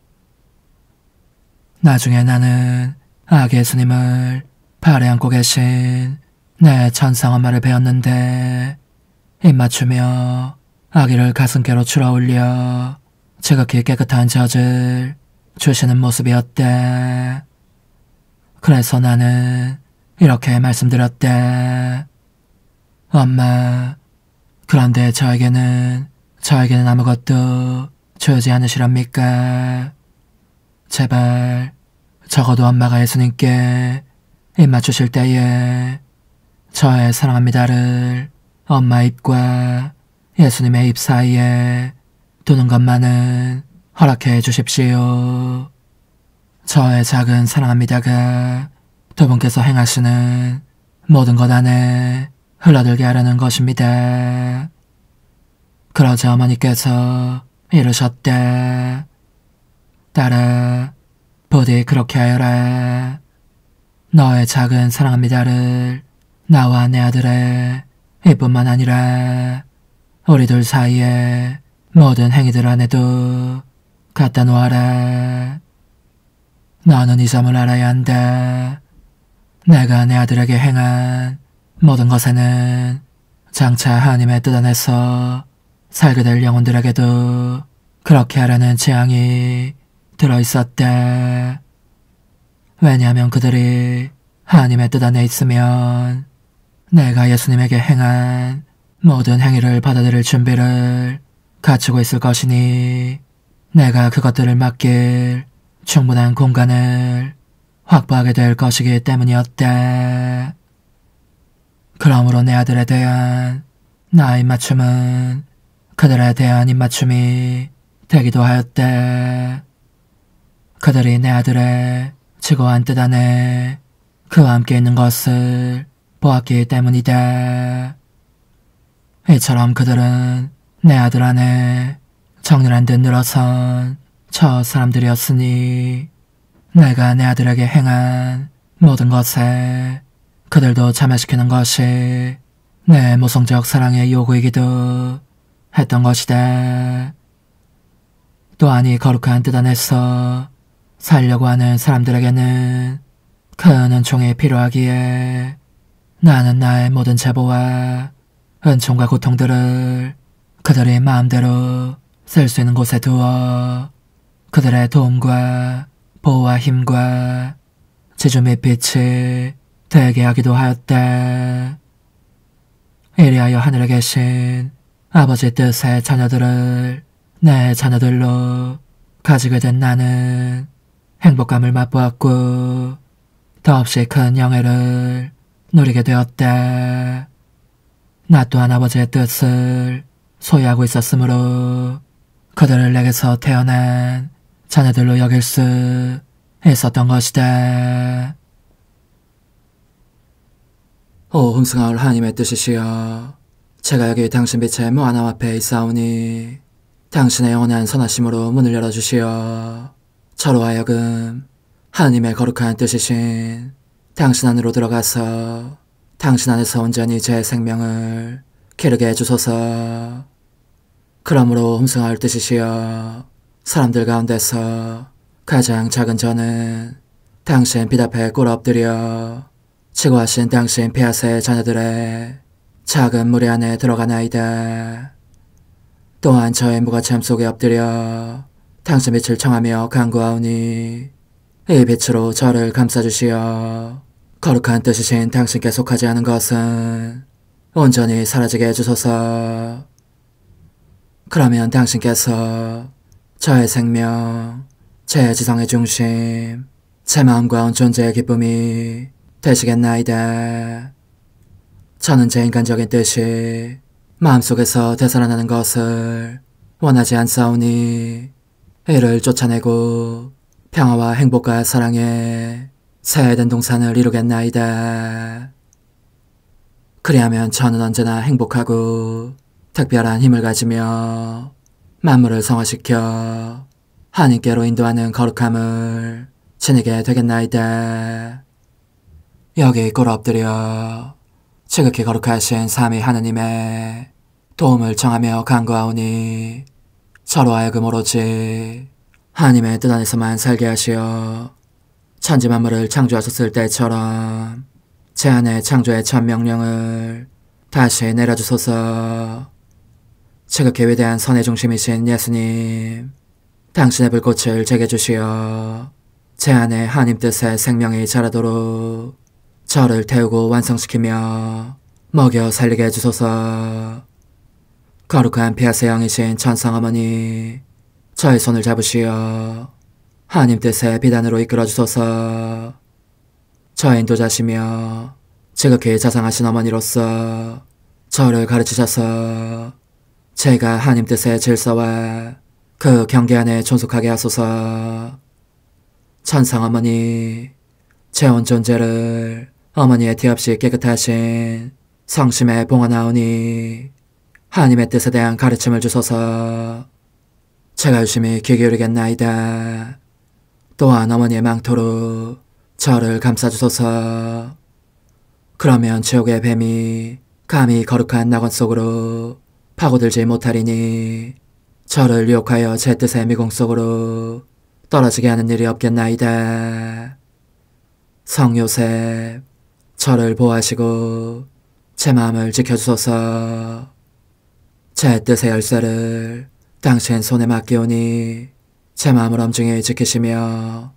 나중에 나는 아기 예수님을 발에 안고 계신 내 천상 엄마를 배웠는데 입맞추며 아기를 가슴께로 줄어올려 지극히 깨끗한 젖을 주시는 모습이었다. 그래서 나는 이렇게 말씀드렸다. 엄마, 그런데 저에게는 아무것도 주지 않으시렵니까? 제발 적어도 엄마가 예수님께 입맞추실 때에 저의 사랑합니다를 엄마 입과 예수님의 입 사이에 두는 것만은 허락해 주십시오. 저의 작은 사랑합니다가 두 분께서 행하시는 모든 것 안에 흘러들게 하려는 것입니다. 그러자 어머니께서 이르셨다. 딸아, 부디 그렇게 하여라. 너의 작은 사랑합니다를 나와 내 아들의 이뿐만 아니라 우리 둘 사이에 모든 행위들 안에도 갖다 놓아라. 너는 이 점을 알아야 한다. 내가 내 아들에게 행한 모든 것에는 장차 하나님의 뜻 안에서 살게 될 영혼들에게도 그렇게 하라는 재앙이 들어있었대. 왜냐하면 그들이 하나님의 뜻 안에 있으면 내가 예수님에게 행한 모든 행위를 받아들일 준비를 갖추고 있을 것이니 내가 그것들을 맡길 충분한 공간을 확보하게 될 것이기 때문이었대. 그러므로 내 아들에 대한 나의 입맞춤은 그들에 대한 입맞춤이 되기도 하였대. 그들이 내 아들의 지고한 뜻 안에 그와 함께 있는 것을 보았기 때문이다. 이처럼 그들은 내 아들 안에 정렬한 듯 늘어선 저 사람들이었으니 내가 내 아들에게 행한 모든 것에 그들도 참여시키는 것이 내 모성적 사랑의 요구이기도 했던 것이다. 또한 이 거룩한 뜻 안에서 살려고 하는 사람들에게는 큰 은총이 필요하기에 나는 나의 모든 제보와 은총과 고통들을 그들이 마음대로 쓸 수 있는 곳에 두어 그들의 도움과 보호와 힘과 지주 및 빛이 되게 하기도 하였다. 이리하여 하늘에 계신 아버지의 뜻의 자녀들을 내 자녀들로 가지게 된 나는 행복감을 맛보았고 더없이 큰 영예를 누리게 되었다. 나 또한 아버지의 뜻을 소유하고 있었으므로 그들을 내게서 태어난 자녀들로 여길 수 있었던 것이다. 오 흥승하올 하나님의 뜻이시여, 제가 여기 당신 빛의 무한함 앞에 있사오니 당신의 영원한 선하심으로 문을 열어주시어 저로 하여금 하나님의 거룩한 뜻이신 당신 안으로 들어가서 당신 안에서 온전히 제 생명을 기르게 해주소서. 그러므로 흠승하올 뜻이시여, 사람들 가운데서 가장 작은 저는 당신 빛 앞에 꿇어 엎드려 지고하신 당신 폐하세의 자녀들의 작은 무리 안에 들어가나이다. 또한 저의 무가참 속에 엎드려 당신 빛을 청하며 간구하오니 이 빛으로 저를 감싸주시어 거룩한 뜻이신 당신께 속하지 않은 것은 온전히 사라지게 해주소서. 그러면 당신께서 저의 생명, 제 지성의 중심, 제 마음과 온 존재의 기쁨이 되시겠나이다. 저는 제 인간적인 뜻이 마음속에서 되살아나는 것을 원하지 않사오니 이를 쫓아내고 평화와 행복과 사랑의 새 에덴 동산을 이루겠나이다. 그리하면 저는 언제나 행복하고 특별한 힘을 가지며 만물을 성화시켜 하나님께로 인도하는 거룩함을 지니게 되겠나이다. 여기 꿇어 엎드려 지극히 거룩하신 삼위 하느님의 도움을 청하며 간구하오니 저로 하여금 오로지 하나님의 뜻 안에서만 살게 하시어 천지 만물을 창조하셨을 때처럼 제 안에 창조의 첫 명령을 다시 내려주소서. 지극히 위대한 선의 중심이신 예수님, 당신의 불꽃을 제게 주시어 제 안에 하나님 뜻의 생명이 자라도록 저를 태우고 완성시키며 먹여 살리게 해주소서. 거룩한 피아세 영이신 천상어머니, 저의 손을 잡으시어 하나님 뜻의 비단으로 이끌어주소서. 저의 인도자시며 지극히 자상하신 어머니로서 저를 가르치셔서 제가 하나님 뜻의 질서와 그 경계 안에 존속하게 하소서. 천상어머니, 제 온 존재를 어머니의 티 없이 깨끗하신 성심에 봉헌하오니 하나님의 뜻에 대한 가르침을 주소서. 제가 열심히 귀 기울이겠나이다. 또한 어머니의 망토로 저를 감싸주소서. 그러면 지옥의 뱀이 감히 거룩한 낙원 속으로 파고들지 못하리니 저를 유혹하여 제 뜻의 미궁 속으로 떨어지게 하는 일이 없겠나이다. 성 요셉, 저를 보호하시고 제 마음을 지켜주소서. 제 뜻의 열쇠를 당신 손에 맡기오니 제 마음을 엄중히 지키시며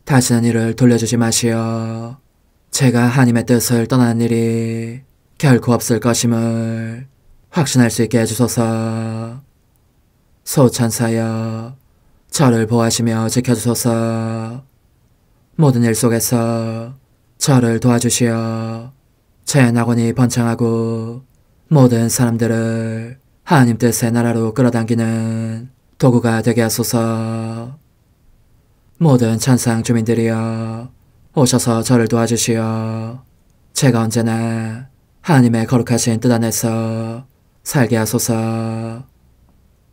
다시는 이를 돌려주지 마시어 제가 하나님의 뜻을 떠나는 일이 결코 없을 것임을 확신할 수 있게 해주소서. 소천사여, 저를 보호하시며 지켜주소서. 모든 일 속에서 저를 도와주시어 제 낙원이 번창하고 모든 사람들을 하나님 뜻의 나라로 끌어당기는 도구가 되게 하소서. 모든 천상 주민들이여, 오셔서 저를 도와주시어 제가 언제나 하나님의 거룩하신 뜻 안에서 살게 하소서.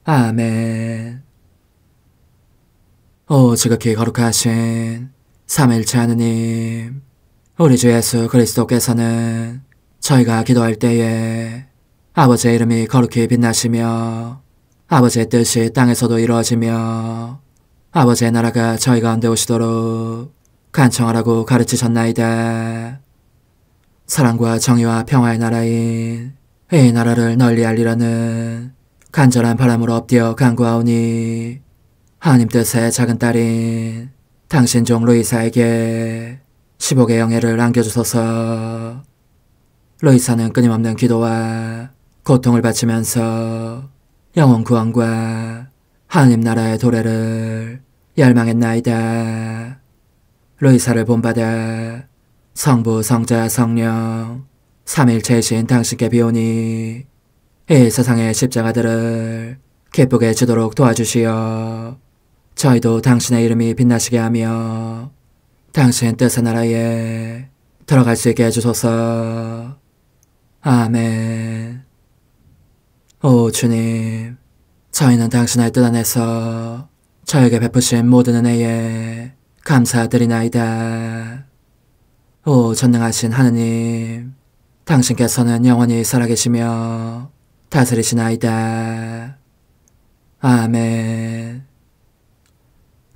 아멘. 오 지극히 거룩하신 삼위일체 하느님, 우리 주 예수 그리스도께서는 저희가 기도할 때에 아버지의 이름이 거룩히 빛나시며 아버지의 뜻이 땅에서도 이루어지며 아버지의 나라가 저희 가운데 오시도록 간청하라고 가르치셨나이다. 사랑과 정의와 평화의 나라인 이 나라를 널리 알리라는 간절한 바람으로 엎드려 간구하오니 하나님 뜻의 작은 딸인 당신 종 루이사에게 15개 영예를 안겨주소서. 루이사는 끊임없는 기도와 고통을 바치면서 영혼 구원과 하나님 나라의 도래를 열망했나이다. 루이사를 본받아 성부, 성자, 성령 삼위일체이신 당신께 비오니 이 세상의 십자가들을 기쁘게 지도록 도와주시어 저희도 당신의 이름이 빛나시게 하며 당신 뜻의 나라에 들어갈 수 있게 해주소서. 아멘. 오 주님, 저희는 당신의 뜻 안에서 저에게 베푸신 모든 은혜에 감사드리나이다. 오 전능하신 하느님, 당신께서는 영원히 살아계시며 다스리시나이다. 아멘.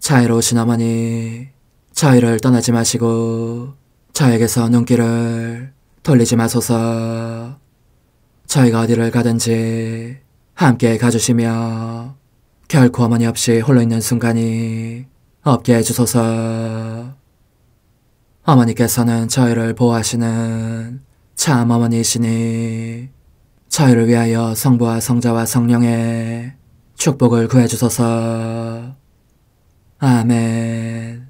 자애로우신 어머니, 저희를 떠나지 마시고 저에게서 눈길을 돌리지 마소서. 저희가 어디를 가든지 함께 가주시며 결코 어머니 없이 홀로 있는 순간이 없게 해주소서. 어머니께서는 저희를 보호하시는 참 어머니이시니 저희를 위하여 성부와 성자와 성령의 축복을 구해주소서. 아멘.